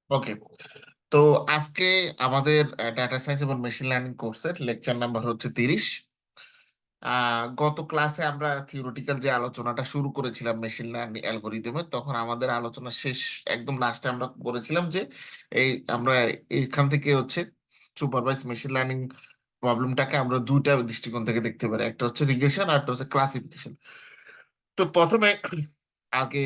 ওকে। তো আজকে আমাদের ডাটা সায়েন্স এবং মেশিন লার্নিং কোর্সের লেকচার নাম্বার হচ্ছে 30। গত ক্লাসে আমরা থিওরিটিক্যাল যে আলোচনাটা শুরু করেছিলাম মেশিন লার্নিং অ্যালগোরিদমের, তখন আমাদের আলোচনা শেষ একদম লাস্টে আমরা বলেছিলাম যে এই আমরা এইখান থেকে হচ্ছে সুপারভাইজ মেশিন লার্নিং প্রবলেমটাকে আমরা দুইটা দৃষ্টিকোণ থেকে দেখতে পারি, একটা হচ্ছে রিগ্রেশন আর একটা হচ্ছে ক্লাসিফিকেশন। তো প্রথমে আগে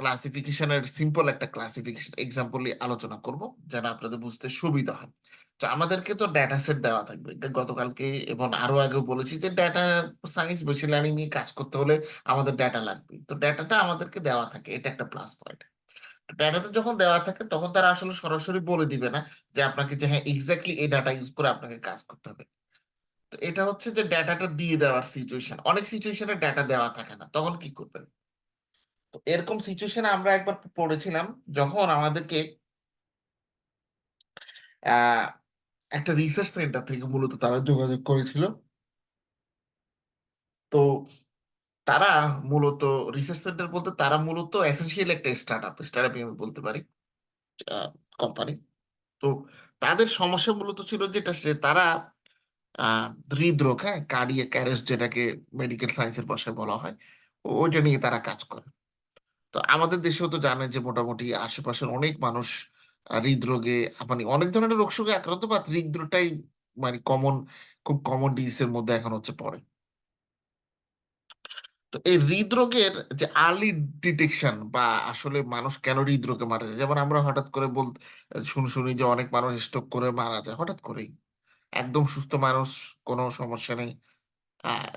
ক্লাসিফিকেশনের সিম্পল একটা ক্লাসিফিকেশন এক্সাম্পল আলোচনা করব, যেন আপনাদের বুঝতে সুবিধা হয়। তো আমাদেরকে তো ডেটা সেট দেওয়া থাকবে, এটা গতকালকে এবং আরো আগেও বলেছি যে ডেটা সায়েন্স মেশিন লার্নিং নিয়ে কাজ করতে হলে আমাদের ডেটা লাগবে। তো ডেটাটা আমাদেরকে দেওয়া থাকে, এটা একটা প্লাস পয়েন্ট। তো ডেটাতে যখন দেওয়া থাকে তখন তারা আসলে সরাসরি বলে দিবে না যে আপনাকে যে হ্যাঁ এক্স্যাক্টলি এই ডাটা ইউজ করে আপনাকে কাজ করতে হবে। তো এটা হচ্ছে যে ডেটাটা দিয়ে দেওয়ার সিচুয়েশন, অনেক সিচুয়েশনে ডেটা দেওয়া থাকে না, তখন কি করবেন? তো এরকম সিচুয়েশনে আমরা একবার পড়েছিলাম, যখন আমাদেরকে আহ একটা রিসার্চ সেন্টার থেকে মূলত তারা যোগাযোগ করেছিল। তো তারা মূলত রিসার্চ সেন্টার বলতে তারা মূলত এসেনশিয়াল একটা স্টার্ট আপ আমি বলতে পারি, কোম্পানি। তো তাদের সমস্যা মূলত ছিল যেটা সে তারা আহ হৃদরোগ, হ্যাঁ কার্ডিয়াক অ্যারেস্ট যেটাকে মেডিকেল সায়েন্সের ভাষায় বলা হয়, ওইটা নিয়ে তারা কাজ করে। তো আমাদের দেশেও তো জানেন যে মোটামুটি আশেপাশের অনেক মানুষ হৃদরোগে, মানে অনেক ধরনের রোগ শোকে আক্রান্ত, বা হৃদরোগটাই মানে খুব কমন ডিজিজের মধ্যে এখন হচ্ছে পড়ে। তো এই হৃদরোগের যে আর্লি ডিটেকশন, বা আসলে মানুষ কেন হৃদরোগে মারা যায়, যেমন আমরা হঠাৎ করে শুনি যে অনেক মানুষ স্ট্রোক করে মারা যায় হঠাৎ করেই, একদম সুস্থ মানুষ, কোনো সমস্যা নেই,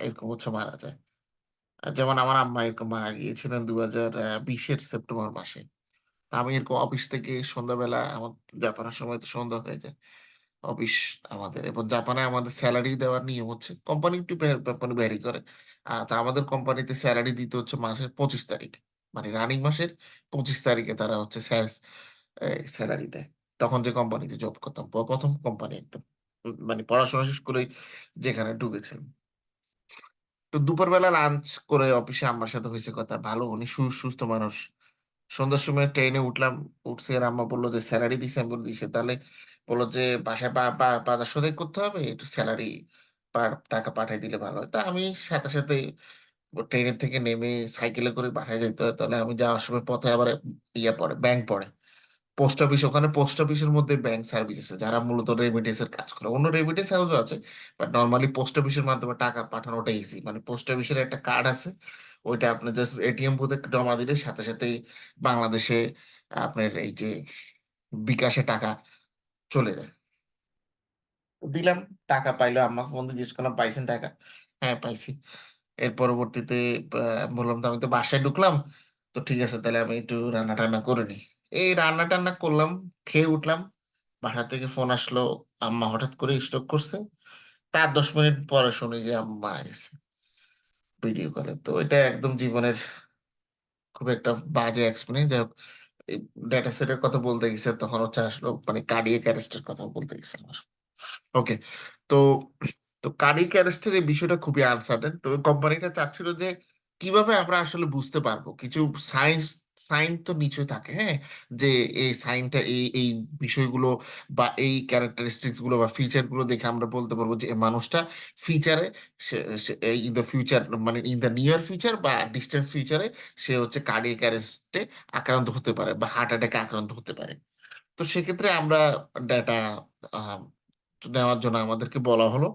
এরকম হচ্ছে মারা যায়। যেমন আমার আম্মা এরকম মারা গিয়েছিলেন 2020-এর সেপ্টেম্বর মাসে। তা আমি এরকম অফিস থেকে সন্ধ্যাবেলা, আমার জাপানের সময় তো সন্ধ্যা হয়ে যায় অফিস আমাদের, এবং জাপানে আমাদের স্যালারি দেওয়ার নিয়ম হচ্ছে কোম্পানি একটু কোম্পানি ভ্যারি করে। তা আমাদের কোম্পানিতে স্যালারি দিতে হচ্ছে মাসের 25 তারিখ, মানে রানিং মাসের 25 তারিখে তারা হচ্ছে স্যালারি দেয়। তখন যে কোম্পানিতে জব করতাম, প্রথম কোম্পানি একদম, মানে পড়াশোনা শেষ করে যেখানে ঢুকেছিলাম। তো দুপুরবেলা লাঞ্চ করে অফিসে আম্মার সাথে হয়েছে কথা, ভালো উনি সুস্থ মানুষ। সন্ধ্যার সময় ট্রেনে উঠলাম, উঠছে আর আম্মা বললো যে স্যালারি দিছে, আমি বলে দিছে, তাহলে বললো যে বাসায় বাজার সদাই করতে হবে, একটু স্যালারি টাকা পাঠিয়ে দিলে ভালো হয়। তা আমি সাথে সাথে ট্রেনের থেকে নেমে সাইকেলে করে বাসায় যেতে হয়, তাহলে আমি যাওয়ার সময় পথে আবার পড়ে, ব্যাংক পড়ে, পোস্ট অফিস, ওখানে পোস্ট অফিসের মধ্যে ব্যাংক সার্ভিস আছে যারা মূলত রেমিটেন্স এর কাজ করে, অন্য রেমিটেন্স হাউসও আছে, বাট নর্মালি পোস্ট অফিসের মাধ্যমে টাকা পাঠানোটা ইজি। মানে পোস্ট অফিসের একটা কার্ড আছে, ওইটা আপনি জাস্ট এটিএম বুথে জমা দিলে সাথে সাথেই বাংলাদেশে আপনার এই যে বিকাশে টাকা চলে যায়। তো দিলাম, টাকা পাইলো, আম্মাকে ফোন দিয়ে জিজ্ঞেস করলাম পাইছেন টাকা? হ্যাঁ পাইছি। এর পরবর্তীতে বললাম তো আমি তো বাসায় ঢুকলাম, তো ঠিক আছে তাহলে আমি একটু রান্না টান্না করে নিই। এই রান্না টান্না করলাম, খেয়ে উঠলাম, বাসা থেকে ফোন আসলো, আম্মা হঠাৎ করে স্ট্রোক করছে। তার 10 মিনিট পরে শুনি যে আম্মা মারা গেছে ভিডিও কলে। তো এটা একদম জীবনের খুব একটা বাজে এক্সপিরিয়েন্স। যাই হোক, ডেটা সেটের কথা বলতে গেছে তখন হচ্ছে আসলো মানে কার্ডিয়াক অ্যারেস্টের কথা বলতে গেছে আমার। ওকে। তো তো কার্ডিয়াক অ্যারেস্টের এই বিষয়টা খুবই আনসার্টেন। তো কোম্পানিটা চাচ্ছিল যে কিভাবে আমরা আসলে বুঝতে পারবো কিছু সায়েন্স, সাইন তো নিশ্চয়ই থাকে, হ্যাঁ, যে এই সাইনটা এই এই বিষয়গুলো বা এই ক্যারেক্টারিস্টিক্স গুলো বা ফিচার গুলো দেখে আমরা বলতে পারবো যে এই মানুষটা ফিচারে, ইন দ্য ফিউচার, মানে ইন দ্য নিয়ার ফিউচার বা ডিস্টেন্স ফিউচারে সে হচ্ছে কার্ডিয়াক অ্যারেস্টে আক্রান্ত হতে পারে বা হার্ট অ্যাটাকে আক্রান্ত হতে পারে। তো সেক্ষেত্রে আমরা ডাটা নেওয়ার জন্য আমাদেরকে বলা হলো।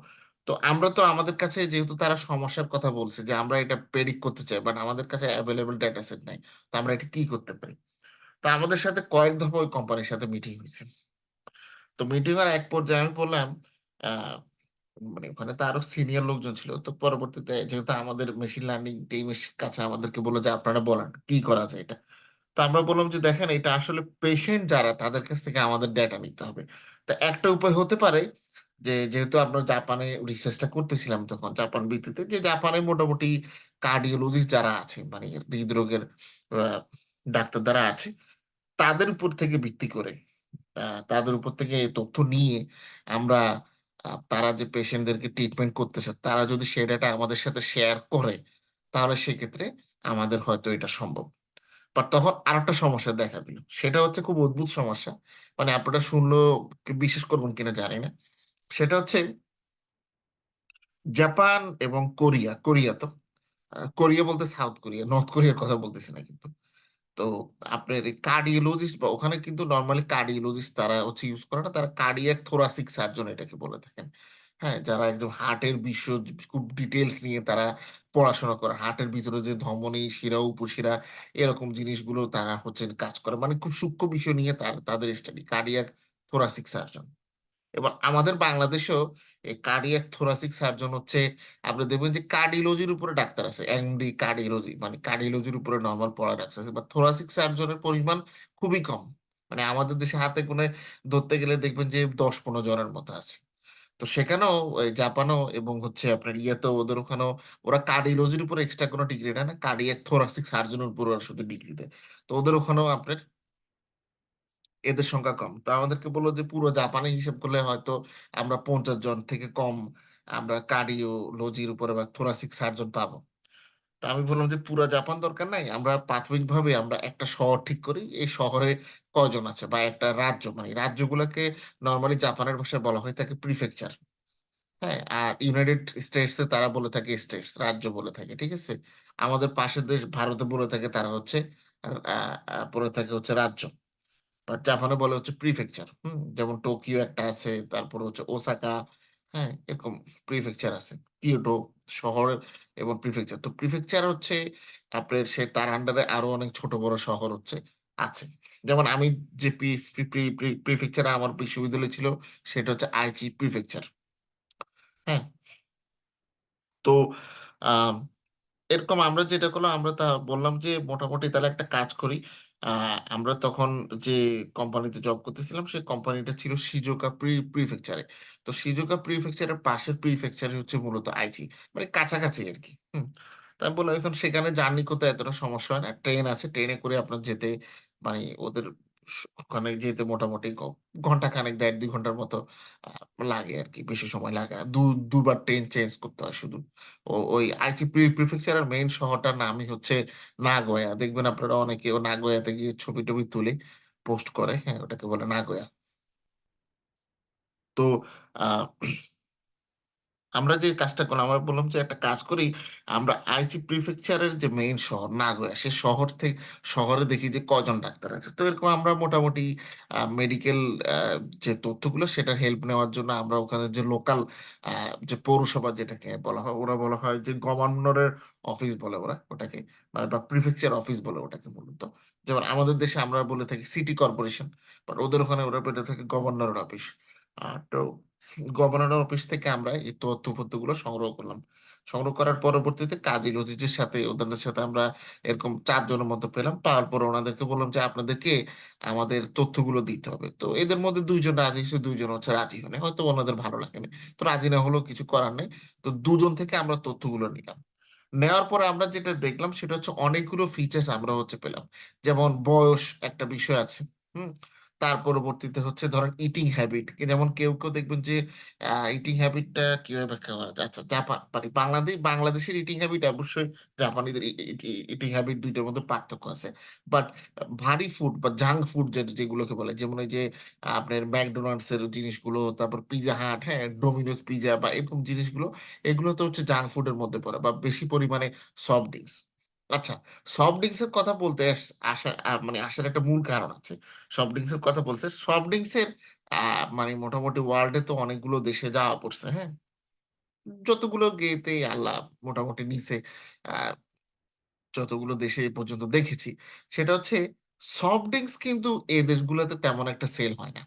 তো আমরা তো আমাদের কাছে যেহেতু তারা সমস্যার কথা বলছে যে আমরা এটা প্রেডিক্ট করতে চাই, বাট আমাদের কাছে অ্যাভেলেবল ডেটা সেট নাই, তো আমরা এটা কি করতে পারি? তো আমাদের সাথে কয়েক দফা ওই কোম্পানির সাথে মিটিং হয়েছে। তো মিটিং এর এক পর্যায়ে আমি বললাম, আহ, মানে ওখানে তো আরো সিনিয়র লোকজন ছিল, তো পরবর্তীতে যেহেতু আমাদের মেশিন লার্নিং টিমের কাছে আমাদেরকে বললো যে আপনারা বলেন কি করা যায় এটা। তো আমরা বললাম যে দেখেন এটা আসলে পেশেন্ট যারা তাদের কাছ থেকে আমাদের ডেটা নিতে হবে। তো একটা উপায় হতে পারে যে যেহেতু আমরা জাপানে রিসার্চটা করতেছিলাম তখন জাপান ভিত্তিতে, যে জাপানে মোটামুটি কার্ডিওলজিস্ট যারা আছে, মানে হৃদরোগের আহ, ডাক্তার যারা আছে, তাদের উপর থেকে ভিত্তি করে, তাদের উপর থেকে এই তথ্য নিয়ে আমরা তারা যে পেশেন্টদেরকে ট্রিটমেন্ট করতেছে তারা যদি সে ডাটা আমাদের সাথে শেয়ার করে, তাহলে সেক্ষেত্রে আমাদের হয়তো এটা সম্ভব। বাট তখন আরেকটা সমস্যা দেখা দিল। সেটা হচ্ছে খুব অদ্ভুত সমস্যা। মানে আপনারা শুনলেও বিশ্বাস করবেন কিনা জানি না। সেটা হচ্ছে জাপান এবং কোরিয়া, কোরিয়া তো। কোরিয়া বলতে সাউথ কোরিয়া, নর্থ কোরিয়ার কথা বলতেছি না কিন্তু। তো আপনার এই কার্ডিওলজিস্ট বা ওখানে কিন্তু নরমালি কার্ডিওলজিস্ট তারা হচ্ছে ইউজ করে না। তারা কার্ডিয়াক থোরাসিক সার্জন এটাকে বলে থাকেন। হ্যাঁ? যারা একদম হার্টের খুব ডিটেইলস নিয়ে তারা পড়াশোনা করে। হার্টের ভিতরে যে ধমনী, শিরা, উপশিরা এরকম জিনিসগুলো তারা হচ্ছে কাজ করে। মানে খুব সূক্ষ্ম বিষয় নিয়ে তাদের স্টাডি কার্ডিয়াক থোরাসিক সার্জন। এবার আমাদের বাংলাদেশেও এই কার্ডিয়াক থোরাসিক সার্জন হচ্ছে আপনি দেখবেন যে কার্ডিওলজির উপরে ডাক্তার আছে। এমডি কার্ডিওলজি মানে কার্ডিওলজির উপরে নরমাল পড়া ডাক্তার আছে। বাট থোরাসিক সার্জনের পরিমাণ খুবই কম। মানে আমাদের দেশে হাতে গোনে ধরতে গেলে দেখবেন যে ১০-১৫ জনের মতো আছে। তো সেখানেও ওই জাপানেও এবং হচ্ছে আপনার ইয়েতেও ওদের ওখানেও ওরা কার্ডিওলজির উপরে এক্সট্রা কোনো ডিগ্রি নেয় না। কার্ডিয়াক থোরাসিক সার্জনের উপরে ওরা শুধু ডিগ্রি দেয়। তো ওদের ওখানেও আপনার এদের সংখ্যা কম। তো আমাদেরকে বলল যে পুরো জাপানে হিসেব করলে হয়তো আমরা ৫০ জন থেকে কম আমরা কার্ডিওলজির উপরে বা থোরাসিক সার্জন পাবো। তো আমি বললাম যে পুরা জাপান দরকার নাই। আমরা প্রাথমিকভাবে আমরা একটা শহর ঠিক করি। এই শহরে কয়জন আছে বা একটা রাজ্য মানে রাজ্যগুলাকে নরমালি জাপানের ভাষায় বলা হয়ে থাকে প্রিফেকচার। হ্যাঁ? আর ইউনাইটেড স্টেটস এ তারা বলে থাকে স্টেটস, রাজ্য বলে থাকে। ঠিক আছে? আমাদের পাশের দেশ ভারতে বলে থাকে তারা হচ্ছে আর বলে থাকে হচ্ছে রাজ্য। বাট জাপানে বলে হচ্ছে প্রিফেকচার। হুম? যেমন টোকিও একটা আছে, তারপরে হচ্ছে ওসাকা, হ্যাঁ? এরকম প্রিফেকচার আছে। কিয়োটো শহর এবং প্রিফেকচার। তো প্রিফেকচার হচ্ছে আপনার তার আন্ডারে আরো অনেক ছোট বড় শহর হচ্ছে আছে। যেমন আমি যে পি প্রি প্রি প্রি প্রিফেকচারে আমার বিশ্ববিদ্যালয় ছিল সেটা হচ্ছে আইচি প্রিফেকচার। হ্যাঁ? তো আম এরকম আমরা যেটা করলাম আমরা বললাম যে মোটামুটি তাহলে একটা কাজ করি। আ আমরা তখন যে কোম্পানিতে জব করতেছিলাম সেই কোম্পানিটা ছিল শিজোকা প্রিফেকচারে। তো শিজোকা প্রিফেকচারের পাশের প্রিফেকচারই হচ্ছে মূলত আইচি। মানে কাছাকাছি আরকি। হুম? তো আমি বললাম এখন সেখানে জার্নি করতে এতটা সমস্যা হয় না। ট্রেন আছে। ট্রেনে করে আপনার যেতে মানে ওদের ওখানে যেতে মোটামুটি ঘন্টা খানেক ১.৫-২ ঘন্টার মতো আ লাগে আরকি। বেশি সময় লাগে না। ২ বার ট্রেন চেঞ্জ করতে হয় শুধু। ওই আইচি প্রিফেকচারের মেইন শহরটার নামই হচ্ছে নাগোয়া। দেখবেন আপনারা অনেকেও নাগোয়াতে গিয়ে ছবি-টবি তুলে পোস্ট করে। হ্যাঁ, ওটাকে বলে নাগোয়া। তো আ আমরা যে কাজটা করলাম, আমরা বললাম যে একটা কাজ করি। আমরা আইচি প্রিফেকচারের যে মেইন শহর নাগোয়া, সে শহরে দেখি যে কজন ডাক্তার আছে। তো এরকম আমরা মোটামুটি মেডিকেল আ যে তথ্যগুলো সেটার হেল্প নেওয়ার জন্য আমরা ওখানে যে লোকাল আ যে পৌরসভা যেটাকে বলা হয়, ওরা বলা হয় যে গভর্নরের অফিস বলে ওরা ওটাকে। মানে বা প্রিফেকচার অফিস বলে ওটাকে মূলত। যেমন আমাদের দেশে আমরা বলে থাকি সিটি কর্পোরেশন। বাট ওদের ওখানে ওরা বলে থাকে গভর্নরের অফিস। তো গভর্নর অফিস থেকে আমরা এই তথ্যপত্রগুলো সংগ্রহ করলাম। সংগ্রহ করার পরবর্তীতে কাজী লজিস্ট্রির সাথে ওদের সাথে আমরা এরকম ৪ জনের মতো পেলাম। পাওয়ার পরে ওনাদেরকে বললাম যে, "আপনাদেরকে আমাদের তথ্যগুলো দিতে হবে।" তো এদের মধ্যে ২ জন রাজি হইছে, ২ জন হচ্ছে রাজি হয় নাই। হয়তো ওনাদের ভালো লাগেনি। তো রাজি না হলেও কিছু করার নেই। তো ২ জন থেকে আমরা তথ্যগুলো নিলাম। নেওয়ার পরে আমরা যেটা দেখলাম সেটা হচ্ছে অনেকগুলো ফিচার্স আমরা হচ্ছে পেলাম। যেমন বয়স একটা বিষয় আছে। হুম? তার পরবর্তীতে হচ্ছে ধরেন ইটিং হ্যাবিট যেমন কেউ দেখবেন যে ইটিং হ্যাবিট টা কিভাবে ব্যাখ্যা করা যায়? আচ্ছা জাপান মানে বাংলাদেশের ইটিং হ্যাবিট অবশ্যই জাপানিদের ইটিং হ্যাবিট ২ টার মধ্যে পার্থক্য আছে। বাট ভারী ফুড বা জাঙ্ক ফুড যেগুলোকে বলে যেমন ওই যে আপনার McDonald's এর জিনিসগুলো, তারপর পিজ্জা হাট, হ্যাঁ? ডোমিনোস পিজ্জা বা এরকম জিনিসগুলো এগুলো তো হচ্ছে জাঙ্ক ফুডের মধ্যে পড়ে বা বেশি পরিমাণে সফট ড্রিংকস। আচ্ছা, সফট ড্রিংকস এর কথা বলতে মানে আসার একটা মূল কারণ আছে। সফট ড্রিংকস এর কথা বলছে। সফট ড্রিংকস এর আ মানে মোটামুটি ওয়ার্লড এ তো অনেকগুলো দেশে যাওয়া পড়ছে, হ্যাঁ? যতগুলো গেতেই আল্লাহ মোটামুটি নিছে। আ যতগুলো দেশে এ পর্যন্ত দেখেছি, সেটা হচ্ছে সফট ড্রিংকস কিন্তু এই দেশগুলোতে তেমন একটা সেল হয় না।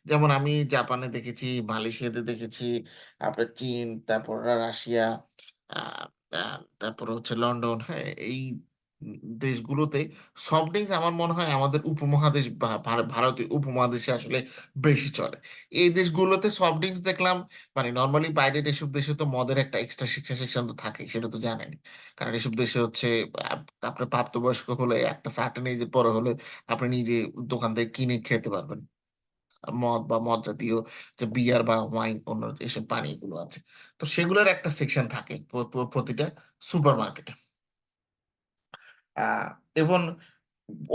যেমন আমি জাপানে দেখেছি, মালয়েশিয়াতে দেখেছি, আপনার চীন, তারপর রাশিয়া, আ আ তারপরে হচ্ছে লন্ডন, হ্যাঁ? এই দেশগুলোতে সফট ড্রিংকস আমার মনে হয় আমাদের উপমহাদেশ বা ভারতীয় উপমহাদেশে আসলে বেশি চলে। এই দেশগুলোতে সফট ড্রিংকস দেখলাম মানে নরমালি বাইরের এসব দেশে তো মদের একটা এক্সট্রা সেকশন তো থাকেই, সেটা তো জানেনই। কারণ এসব দেশে হচ্ছে আপ আপনার প্রাপ্তবয়স্ক হলে একটা সার্টেন এজ এর পরে হলে আপনি নিজে দোকান থেকে কিনে খেতে পারবেন। মদ বা মদ জাতীয় যে বিয়ার বা ওয়াইন অন্য এসব পানীয়গুলো আছে। তো সেগুলোর একটা সেকশন থাকে প্রতিটা সুপারমার্কেটে। আ এবং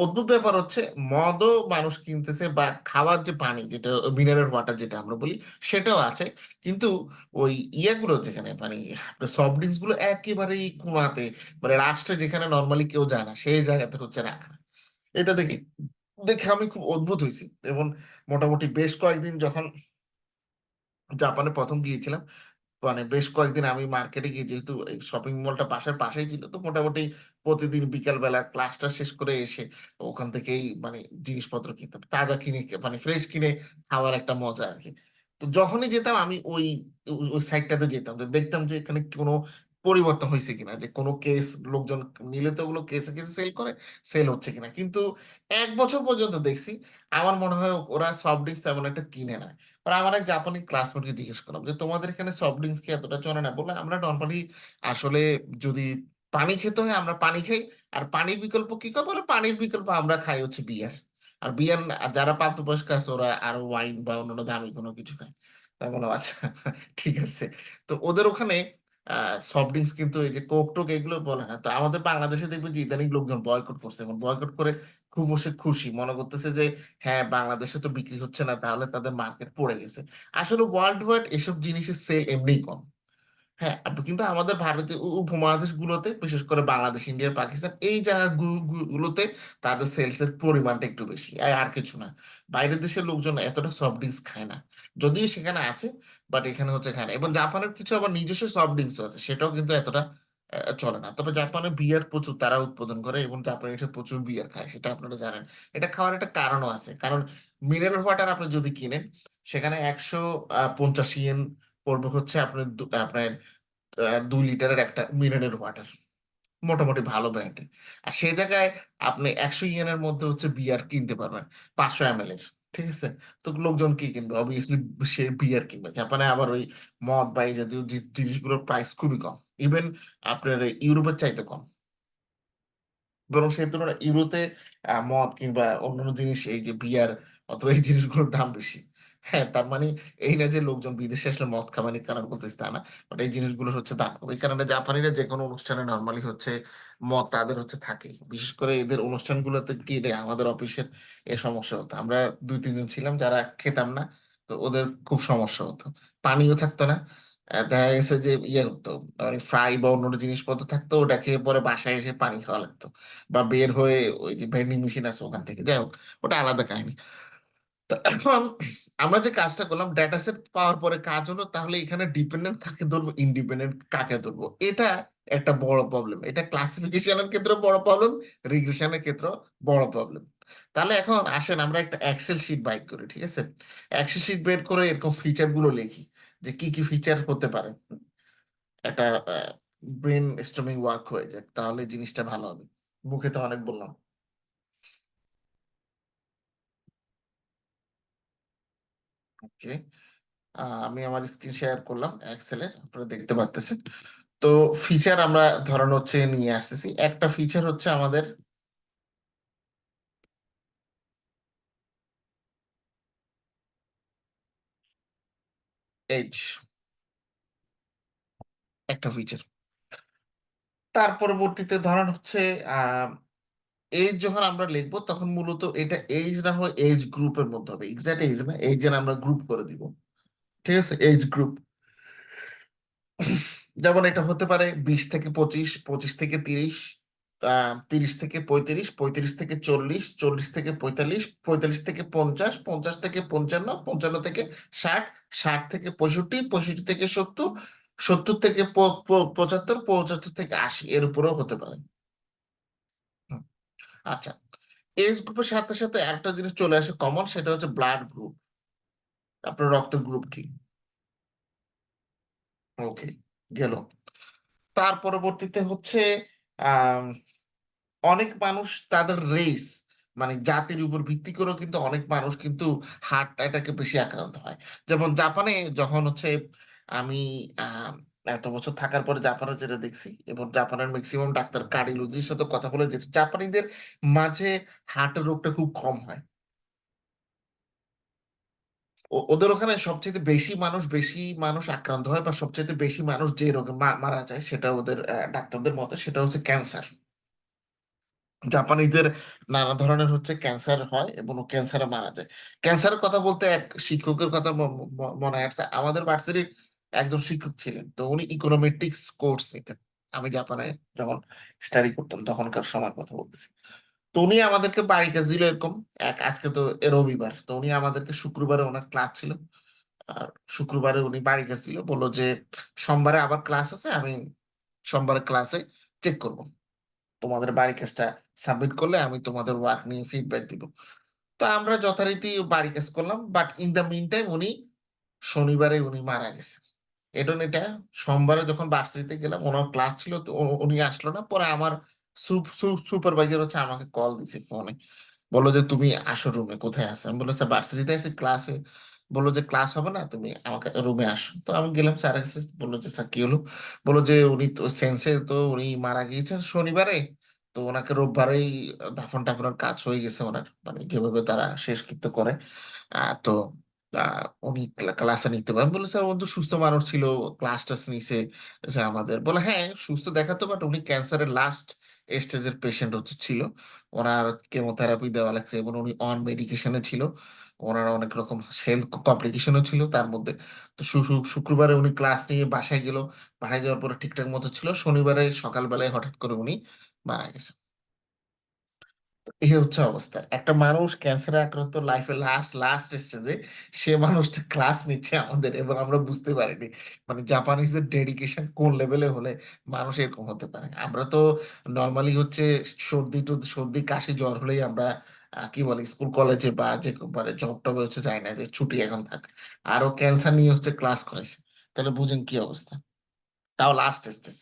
অদ্ভুত ব্যাপার হচ্ছে, মদও মানুষ কিনতেছে বা খাওয়ার যে পানি যেটা মিনারেল ওয়াটার যেটা আমরা বলি সেটাও আছে। কিন্তু ওই ইয়েগুলো যেখানে মানে আপনার সফট ড্রিঙ্কস গুলো একেবারেই কোনাতে, মানে লাস্টে যেখানে নর্মালি কেউ যায় না সেই জায়গাতে হচ্ছে রাখা। এটা দেখে দেখে আমি খুব অদ্ভুত হয়েছি। এবং মোটামুটি বেশ কয়েকদিন যখন জাপানে প্রথম গিয়েছিলাম, মানে বেশ কয়েকদিন আমি মার্কেটে গিয়ে, যেহেতু এই শপিং মলটা বাসার পাশেই ছিল, তো মোটামুটি প্রতিদিন বিকাল বেলা ক্লাসটা শেষ করে এসে ওখান থেকেই মানে জিনিসপত্র কিনতাম, তাজা কিনে মানে ফ্রেশ কিনে খাওয়ার একটা মজা আর কি। তো যখনই যেতাম আমি ওই ওই সাইডটাতে যেতাম, যে দেখতাম যে এখানে কোনো পরিবর্তন হয়েছে কিনা, যে কোনো কেস লোকজন নিলে তো ওগুলো কেসে কেসে সেল করে, সেল হচ্ছে কিনা। কিন্তু 1 বছর পর্যন্ত দেখছি, আমার মনে হয় ওরা সফট ড্রিঙ্কস তেমন একটা কিনে না। আর আমার এক জাপানি ক্লাসমেটকে জিজ্ঞেস করলাম যে তোমাদের এখানে সফট ড্রিঙ্কস কি এতটা চলে না? বললো আমরা নর্মালি আসলে যদি পানি খেতে হয় আমরা পানি খাই। আর পানির বিকল্প কি খাবো? বলে পানির বিকল্প আমরা খাই হচ্ছে বিয়ার। আর বিয়ার যারা প্রাপ্তবয়স্ক আছে ওরা আরো ওয়াইন বা অন্যান্য দামি কোনো কিছু খায়। তাই বললাম আচ্ছা, ঠিক আছে। তো ওদের ওখানে সফট ড্রিঙ্কস কিন্তু এই যে কোক টোক এগুলো বলে না। তো আমাদের বাংলাদেশে দেখবেন যে ইদানিং লোকজন বয়কট করছে, এবং বয়কট করে খুব বসে খুশি মনে করতেছে যে হ্যাঁ বাংলাদেশে তো বিক্রি হচ্ছে না, তাহলে তাদের মার্কেট পড়ে গেছে। আসলে ওয়ার্ল্ড ওয়াইড এসব জিনিসের সেল এমনিই কম। হ্যাঁ কিন্তু আমাদের ভারতীয় উপমহাদেশ গুলোতে, বিশেষ করে বাংলাদেশ, ইন্ডিয়া, পাকিস্তান, এই জায়গাগুলোতে তাদের সেলস এর পরিমাণটা একটু বেশি, আর কিছু না। বাইরের দেশের লোকজন এতটা সফট ড্রিঙ্কস খায় না, যদিও সেখানে আছে, বাট এখানে হচ্ছে খায় না। এবং জাপানের কিছু আবার নিজস্ব সফট ড্রিঙ্কস আছে, সেটাও কিন্তু এতটা চলে না। তবে জাপানে বিয়ার প্রচুর তারা উৎপাদন করে, এবং জাপানিরা প্রচুর বিয়ার খায়, সেটা আপনারা জানেন। এটা খাওয়ার একটা কারণও আছে, কারণ মিনারেল ওয়াটার আপনি যদি কিনেন, সেখানে 150 ইয়েন পড়বে হচ্ছে আপনার আপনার 2 লিটারের একটা মিনারেল ওয়াটার, মোটামুটি ভালো ব্র্যান্ডের। আর সেই জায়গায় আপনি 100 ইয়েনের মধ্যে হচ্ছে বিয়ার কিনতে পারবেন, 500 ml এর। ঠিক আছে। তো লোকজন কি কিনবে? অবভিয়াসলি সে বিয়ার কিনবে। জাপানে আবার ওই মদ বা এই জাতীয় জিনিসগুলোর প্রাইস খুবই কম, ইভেন আপনার এই ইউরোপের চাইতে কম। বরং সেই তুলনায় ইউরোতে মদ কিংবা অন্যান্য জিনিস, এই যে বিয়ার অথবা এই জিনিসগুলোর দাম বেশি। হ্যাঁ, তার মানে এই না যে লোকজন বিদেশে আসলে মদ খাবে না, কারণ বলতেছে তা না। বাট এই জিনিসগুলোর হচ্ছে দাম কম। এই কারণে জাপানিরা যে কোনো অনুষ্ঠানে নর্মালি হচ্ছে মদ তাদের হচ্ছে থাকেই। বিশেষ করে এদের অনুষ্ঠানগুলোতে গেলে আমাদের অফিসের এ সমস্যা হতো। আমরা 2-3 জন ছিলাম যারা খেতাম না, তো ওদের খুব সমস্যা হতো। পানিও থাকতো না। দেখা গেছে যে ইয়ে হতো, মানে ফ্রাই বা অন্য জিনিসপত্র থাকতো, ওটা খেয়ে পরে বাসায় এসে পানি খাওয়া লাগতো, বা বের হয়ে ওই যে ভেন্ডিং মেশিন আছে ওখান থেকে, যাই হোক, ওটা আলাদা কাহিনী। তো এখন আমরা যে কাজটা করলাম, ডেটা সেট পাওয়ার পরে কাজ হলো, তাহলে এখানে ডিপেন্ডেন্ট কাকে ধরবো, ইন্ডিপেন্ডেন্ট কাকে ধরবো, এটা একটা বড় প্রবলেম। এটা ক্লাসিফিকেশনের ক্ষেত্রে বড় প্রবলেম, রিগ্রেশনের ক্ষেত্রে বড় প্রবলেম। তাহলে এখন আসেন আমরা একটা এক্সেল শিট বাইর করি, ঠিক আছে? এক্সেল শিট বের করে এরকম ফিচার গুলো লিখি, যে কি কি ফিচার হতে পারে। একটা ব্রেন স্টর্মিং ওয়ার্ক হয়ে যায়, তাহলে জিনিসটা ভালো হবে। মুখে তো অনেক বললাম। ওকে, আমি আমার স্ক্রিন শেয়ার করলাম এক্সেলের, আপনারা দেখতে পাচ্ছেন। তো ফিচার আমরা ধরানো হচ্ছে নিয়ে আসতেছি। একটা ফিচার হচ্ছে আমাদের এজ, একটা ফিচার। তার পরবর্তীতে ধরেন হচ্ছে এজ যখন আমরা লিখবো, তখন মূলত এটা এজ না হয় এজ গ্রুপের মধ্যে হবে, এক্সাক্ট এজ না, এজের আমরা গ্রুপ করে দিব। ঠিক আছে, এজ গ্রুপ। যেমন এটা হতে পারে 20 থেকে 25, 25 থেকে 30, 30 থেকে 35, 35 থেকে 40, 40 থেকে 45, 45 থেকে 50, 50 থেকে 55, 55 থেকে 60, 60 থেকে 65, 65 থেকে 70, 70 থেকে 75, 75 থেকে 80, এর উপরেও হতে পারে। হুম, আচ্ছা। এজ গ্রুপের সাথে সাথে আরেকটা জিনিস চলে আসে কমন, সেটা হচ্ছে ব্লাড গ্রুপ। আপনার রক্তের গ্রুপ কি? ওকে, গেল। তার পরবর্তীতে হচ্ছে অনেক মানুষ তাদের রেস, মানে জাতির উপর ভিত্তি করেও কিন্তু অনেক মানুষ কিন্তু হার্ট অ্যাটাকে বেশি আক্রান্ত হয়। যেমন জাপানে যখন হচ্ছে আমি আহ, এত বছর থাকার পরে জাপানে যেটা দেখছি, এবং জাপানের ম্যাক্সিমাম ডাক্তার কার্ডিওলজির সাথে কথা বলে, যে জাপানিদের মাঝে হার্টের রোগটা খুব কম হয়। ওদের ওখানে সবচেয়ে বেশি মানুষ আক্রান্ত হয়, বা সবচেয়ে বেশি মানুষ যে রোগে মারা যায়, সেটা ওদের ডাক্তারদের মতে সেটা হচ্ছে ক্যান্সার। জাপানিদের নানা ধরনের হচ্ছে ক্যান্সার হয় এবং ক্যান্সারে মারা যায়। ক্যান্সারের কথা বলতে এক শিক্ষকের কথা মনে আসছে। আমাদের ভার্সিটির একজন শিক্ষক ছিলেন, তো উনি ইকোনমেট্রিক্স কোর্স নিতেন। আমি জাপানে যখন স্টাডি করতাম তখনকার সময় কথা বলতেছি। তো উনি আমাদেরকে বাড়ি কাজ দিল এরকম। আজকে তো রবিবার, তো উনি আমাদেরকে শুক্রবারে ওনার ক্লাস ছিল। আর শুক্রবারে উনি বাড়ি কাজ দিল, বললো যে সোমবারে আবার ক্লাস আছে, আমি সোমবারে ক্লাসে চেক করব, তোমাদের বাড়ি কাজটা সাবমিট করলে আমি তোমাদের ওয়ার্ক নিয়ে ফিডব্যাক দিব। তো আমরা যথারীতি বাড়ি কাজ করলাম, but in the mean time উনি শনিবারে উনি মারা গেছে। এটা সোমবারে যখন ভার্সিটিতে গেলাম, ওনার ক্লাস ছিল, তো উনি আসলো না। পরে আমার সুপারভাইজার হচ্ছে আমাকে কল দিছে ফোনে, বললো যে তুমি আসো রুমে, কোথায় আছো? আমি বললো স্যার ভার্সিটিতে আছি ক্লাসে। বললো যে ক্লাস হবে না, তুমি আমাকে রুমে আসো। তো আমি গেলাম, স্যার এসে বললো যে স্যার কি হলো? বললো যে উনি তো সেন্সে, তো উনি মারা গিয়েছেন শনিবারে, তো ওনাকে রোববারেই দাফন টাফনের কাজ হয়ে গেছে ওনার, মানে যেভাবে তারা শেষকৃত্য করে। তো উনি ক্লাসে নিতে পারেন। বলে স্যার ও তো সুস্থ মানুষ ছিল, ক্লাস টাস নিছে। যে আমাদের বলে হ্যাঁ সুস্থ দেখাতো, বাট উনি ক্যান্সারের লাস্ট স্টেজের পেশেন্ট হচ্ছে ছিল। ওনার কেমোথেরাপি দেওয়া লাগছে এবং উনি অন মেডিকেশনে ছিল। ওনার অনেক রকম হেলথ কমপ্লিকেশনও ছিল তার মধ্যে। তো শুক্রবারে উনি ক্লাস নিয়ে বাসায় গেল। বাসায় যাওয়ার পরে ঠিকঠাক মতো ছিল, শনিবারে সকালবেলায় হঠাৎ করে উনি মারা গেছে। এই হচ্ছে অবস্থা, একটা মানুষ ক্যান্সারে আক্রান্ত লাইফে লাস্ট লাস্ট স্টেজে, সে মানুষটা ক্লাস নিচ্ছে আমাদের এবং আমরা বুঝতে পারিনি। মানে জাপানিজদের ডেডিকেশন কোন লেভেলে হলে মানুষ এরকম হতে পারে। আমরা তো নর্মালি হচ্ছে সর্দি কাশি জ্বর হলেই আমরা কি বলে স্কুল কলেজে বা যে মানে জব টবে হচ্ছে যায় না, যে ছুটি এখন থাক। আরো ক্যান্সার নিয়ে হচ্ছে ক্লাস করেছে, তাহলে বুঝেন কি অবস্থা, তাও লাস্ট স্টেজ।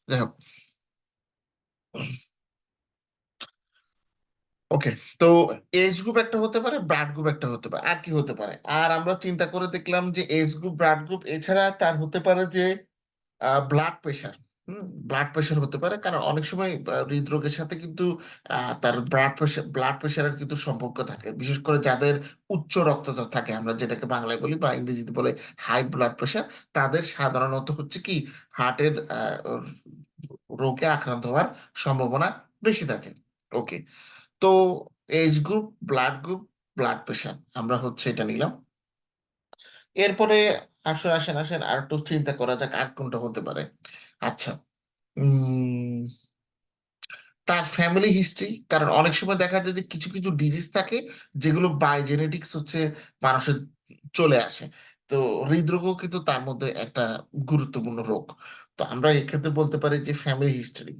যাই হোক, ওকে। তো এজ গ্রুপ একটা হতে পারে, ব্লাড গ্রুপ একটা হতে পারে, আর কি হতে পারে? আর আমরা চিন্তা করে দেখলাম যে এজ গ্রুপ, ব্লাড গ্রুপ এছাড়া তার হতে পারে যে ব্লাড প্রেশার। ব্লাড প্রেশার হতে পারে, কারণ অনেক সময় হৃদরোগের সাথে কিন্তু তার ব্লাড প্রেশারের কিন্তু সম্পর্ক থাকে, বিশেষ করে যাদের উচ্চ রক্তচাপ থাকে, আমরা যেটাকে বাংলায় বলি বা ইংরেজিতে বলে হাই ব্লাড প্রেশার, তাদের সাধারণত হচ্ছে কি হার্টের রোগে আক্রান্ত হওয়ার সম্ভাবনা বেশি থাকে। ওকে। তো age group, blood group, blood pressure আমরা হচ্ছে এটা নিলাম। এরপরে আসেন আসেন আর একটু চিন্তা করা যাক আর কোনটা হতে পারে। আচ্ছা, উম তার ফ্যামিলি হিস্ট্রি, কারণ অনেক সময় দেখা যায় যে কিছু কিছু ডিজিজ থাকে যেগুলো বাই জেনেটিক্স হচ্ছে মানুষের চলে আসে। তো হৃদরোগও কিন্তু তার মধ্যে একটা গুরুত্বপূর্ণ রোগ। তো আমরা এক্ষেত্রে বলতে পারি যে ফ্যামিলি হিস্ট্রি।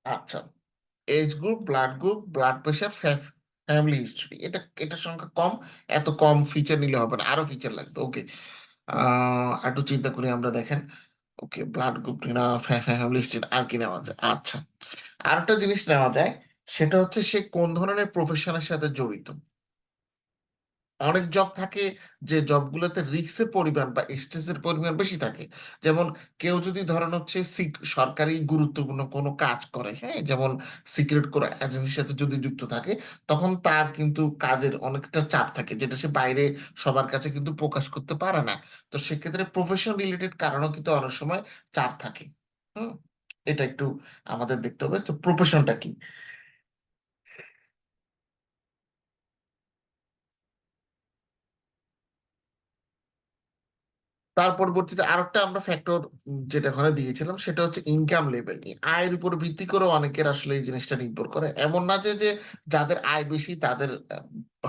আচ্ছা, age group, blood group, blood pressure, family history, এটার সংখ্যা কম। এত কম ফিচার নিলে হবে না, আরো ফিচার লাগবে। ওকে, একটু চিন্তা করি আমরা, দেখেন। ওকে, ব্লাড গ্রুপ না, ফ্যামিলি হিস্ট্রি, আর কি নেওয়া যায়? আচ্ছা, আরেকটা জিনিস নেওয়া যায়, সেটা হচ্ছে সে কোন ধরনের প্রফেশনের সাথে জড়িত। অনেক জব থাকে যে জবগুলোতে রিস্কের পরিমাণ বা স্ট্রেসের পরিমাণ বেশি থাকে। যেমন কেউ যদি ধরেন হচ্ছে সরকারি গুরুত্বপূর্ণ কোনো কাজ করে, হ্যাঁ, যেমন সিক্রেট কোনো এজেন্সির সাথে যদি যুক্ত থাকে, তখন তার কিন্তু কাজের অনেকটা চাপ থাকে, যেটা সে বাইরে সবার কাছে কিন্তু প্রকাশ করতে পারে না। তো সেক্ষেত্রে প্রফেশন রিলেটেড কারণেও কিন্তু অনেক সময় চাপ থাকে। হুম, এটা একটু আমাদের দেখতে হবে, তো প্রফেশনটা কি। তার পরবর্তীতে আরেকটা আমরা ফ্যাক্টর যেটা ওখানে দিয়েছিলাম, সেটা হচ্ছে ইনকাম লেভেল। আয়ের উপর ভিত্তি করে অনেকের আসলে এই জিনিসটা নির্ভর করে। এমন না যে যে যাদের আয় বেশি তাদের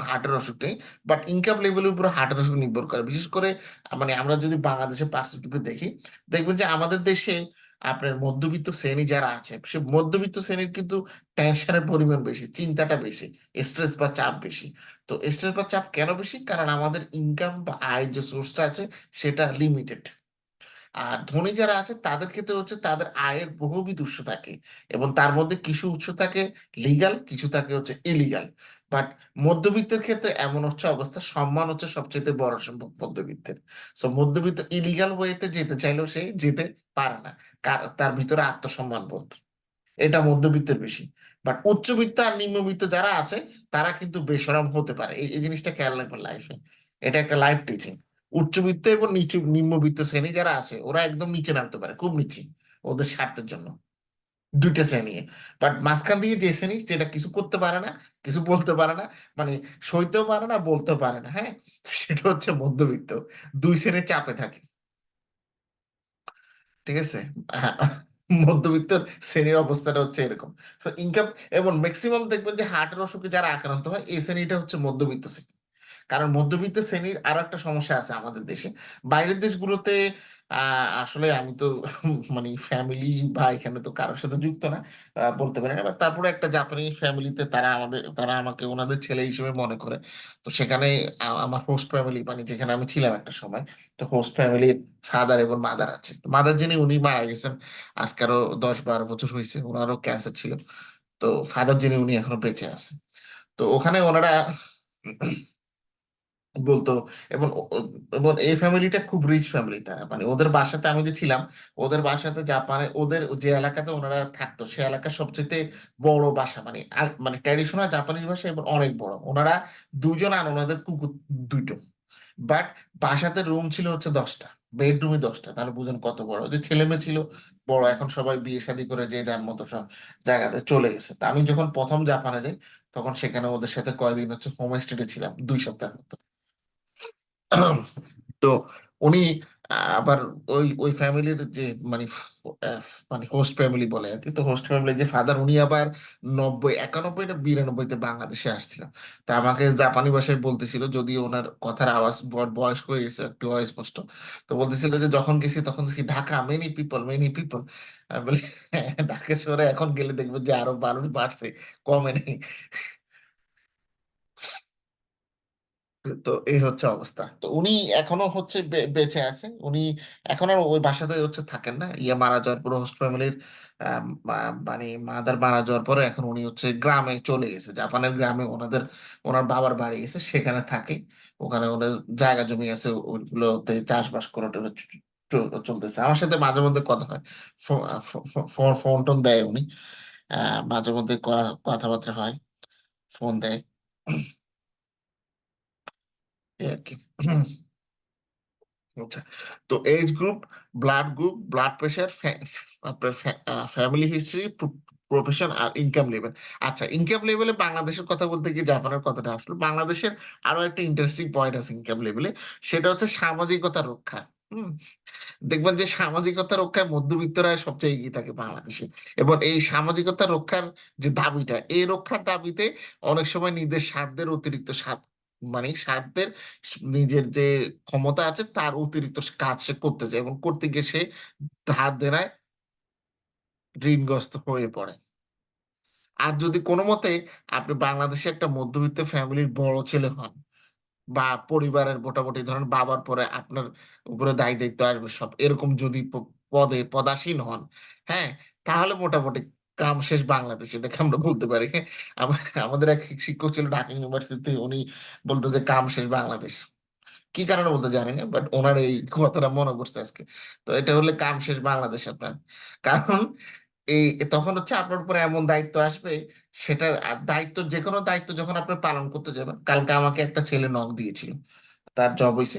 হার্টের অসুখ নেই, বাট ইনকাম লেভেলের উপর হার্টের অসুখ নির্ভর করে। বিশেষ করে মানে আমরা যদি বাংলাদেশের পার্সপেক্টিভে দেখি, দেখবেন যে আমাদের দেশে আপনার মধ্যবিত্ত শ্রেণী যারা আছে, সে মধ্যবিত্ত শ্রেণীর কিন্তু টেনশনের পরিমাণ বেশি, চিন্তাটা বেশি, স্ট্রেস বা চাপ বেশি। তো স্ট্রেস বা চাপ কেন বেশি? কারণ আমাদের ইনকাম বা আয়ের যে সোর্সটা আছে সেটা লিমিটেড। আর ধনী যারা আছে তাদের ক্ষেত্রে হচ্ছে তাদের আয়ের বহুবিধ উৎস থাকে, এবং তার মধ্যে কিছু উৎস থাকে লিগ্যাল, কিছু থাকে হচ্ছে ইলিগাল। বাট মধ্যবিত্তের ক্ষেত্রে এমন হচ্ছে অবস্থা, সম্মান হচ্ছে সবচেয়ে বড় সম্ভব মধ্যবিত্তের। সো মধ্যবিত্ত ইলিগাল ওয়েতে যেতে চাইলেও সে যেতে পারে না, তার ভিতরে আত্মসম্মান বোধ, এটা মধ্যবিত্তের বেশি। বাট উচ্চবিত্ত আর নিম্নবিত্ত যারা আছে তারা কিন্তু বেশরম হতে পারে। এই এই জিনিসটা খেয়াল রাখবেন লাইফে, এটা একটা লাইফ টিচিং। উচ্চবিত্ত এবং নিম্নবিত্ত শ্রেণী যারা আছে ওরা একদম নিচে নামতে পারে, খুব নিচে, ওদের স্বার্থের জন্য। দুইটা শ্রেণী। বাট মাঝখান দিয়ে যে শ্রেণী যেটা কিছু করতে পারে না, কিছু বলতে পারে না, মানে সইতেও পারে না, বলতেও পারে না, হ্যাঁ, সেটা হচ্ছে মধ্যবিত্ত। দুই শ্রেণীর চাপে থাকে। ঠিক আছে। হ্যাঁ, মধ্যবিত্ত শ্রেণীর অবস্থাটা হচ্ছে এরকম। তো ইনকাম, এবং ম্যাক্সিমাম দেখবেন যে হার্টের অসুখে যারা আক্রান্ত হয় এই শ্রেণীটা হচ্ছে মধ্যবিত্ত শ্রেণী। কারণ মধ্যবিত্ত শ্রেণীর আরো একটা সমস্যা আছে আমাদের দেশে। বাইরের দেশগুলোতে আসলে আমি তো মানে ফ্যামিলি বা এখানে তো কারোর সাথে যুক্ত না, বলতে পারি না, বাট তারপরে একটা জাপানি ফ্যামিলিতে তারা আমাকে ওনাদের ছেলে হিসেবে মনে করে। তো সেখানে আমার হোস্ট ফ্যামিলি, মানে যেখানে আমি ছিলাম একটা সময়, তো হোস্ট ফ্যামিলির ফাদার এবং মাদার আছে। মাদার যিনি, উনি মারা গেছেন আজকে আরো 10-12 বছর হয়েছে, ওনারও ক্যান্সার ছিল। তো ফাদার যিনি, উনি এখনো বেঁচে আছে। তো ওখানে ওনারা বলতো, এবং এবং এই ফ্যামিলিটা খুব রিচ ফ্যামিলি। তারা মানে ওদের বাসাতে আমি যে ছিলাম, ওদের বাসাতে জাপানে ওদের যে এলাকাতে ওনারা থাকতো সে এলাকার সবচেয়ে বড় বাসা, মানে আর মানে ট্র্যাডিশনাল জাপানিজ ভাষা, এবং অনেক বড়। ওনারা দুজন আর ওনাদের কুকুর দুটো। বাট বাসাতে রুম ছিল হচ্ছে 10টা, বেডরুমই 10টা, তাহলে বুঝেন কত বড়। যে ছেলে মেয়ে ছিল বড়, এখন সবাই বিয়ে শাদী করে যে যার মতো সব জায়গাতে চলে গেছে। তা আমি যখন প্রথম জাপানে যাই, তখন সেখানে ওদের সাথে কয়েকদিন হচ্ছে হোম স্টেতে ছিলাম, 2 সপ্তাহের মতো। তো উনি আবার ওই ওই ফ্যামিলির যে মানে মানে হোস্ট ফ্যামিলি বলে আর কি, তো হোস্ট ফ্যামিলির যে ফাদার, উনি আবার 90, 91 না 92-তে বাংলাদেশে আসছিল। তা আমাকে জাপানি ভাষায় বলতেছিল, যদি ওনার কথার আওয়াজ বয়স্ক হয়ে গেছে, একটু অস্পষ্ট। তো বলতেছিল যে যখন গেছি তখন দেখি Dhaka many people, many people. আমি বলি, "হ্যাঁ, ঢাকা শহরে এখন গেলে দেখবো যে আরো মানুষ বাড়ছে, কমে নেই।" তো এই হচ্ছে অবস্থা। তো উনি এখনো হচ্ছে বেঁচে আছে। উনি এখন আর ওই বাসাতে হচ্ছে থাকেন না, ইয়ে মারা যাওয়ার পরে হোস্ট ফ্যামিলির মানে মাদার মারা যাওয়ার পরে এখন উনি হচ্ছে গ্রামে চলে গেছে, জাপানের গ্রামে ওনার বাবার বাড়ি গেছে, সেখানে থাকে। ওখানে ওনার জায়গা জমি আছে, ওইগুলোতে চাষবাস করে টোরে চলতেছে। আমার সাথে মাঝে মধ্যে কথা হয়, ফোন টোন দেয় উনি। মাঝে মধ্যে কথাবার্তা হয়, ফোন দেয়, এই আর কি। আচ্ছা। তো age group, blood group, blood pressure, আপনার ফ্যামিলি হিস্ট্রি, প্রফেশন, আর ইনকাম লেভেল। আচ্ছা, ইনকাম লেভেলে বাংলাদেশের কথা বলতে গিয়ে জাপানের কথাটা আসলো। বাংলাদেশের আরো একটা ইন্টারেস্টিং পয়েন্ট আছে ইনকাম লেভেলে, সেটা হচ্ছে সামাজিকতা রক্ষা। হুম। দেখবেন যে সামাজিকতা রক্ষায় মধ্যবিত্তরা সবচেয়ে এগিয়ে থাকে বাংলাদেশে। এবং এই সামাজিকতা রক্ষার যে দাবিটা, এই রক্ষার দাবিতে অনেক সময় নিজের স্বার্থের অতিরিক্ত স্বার্থ, মানে স্বার্থের নিজের যে ক্ষমতা আছে তার অতিরিক্ত কাজ সে করতে চায়, এবং করতে গিয়ে সে ধার দেনায় ঋণগ্রস্ত হয়ে পড়ে। আর যদি কোনো মতে আপনি বাংলাদেশে একটা মধ্যবিত্ত ফ্যামিলির বড় ছেলে হন, বা পরিবারের মোটামুটি ধরেন বাবার পরে আপনার উপরে দায় দায়িত্ব আসবে সব, এরকম যদি পদাসীন হন, হ্যাঁ, তাহলে মোটামুটি কাম শেষ বাংলাদেশ, এটাকে আমরা বলতে পারি। আমাদের এক শিক্ষক ছিল ঢাকা ইউনিভার্সিটিতে, উনি বলতো যে কাম শেষ বাংলাদেশ। কি কারণে বলতে জানি না, বাট ওনার এই কথাটা মনে পড়ছে আজকে। তো এটা হলে কাম শেষ বাংলাদেশ আপনার। কারণ এই তখন হচ্ছে আপনার উপরে এমন দায়িত্ব আসবে, সেটা দায়িত্ব, যে কোনো দায়িত্ব যখন আপনি পালন করতে যাবেন। কালকে আমাকে একটা ছেলে নক দিয়েছিল, তার জব হয়েছে,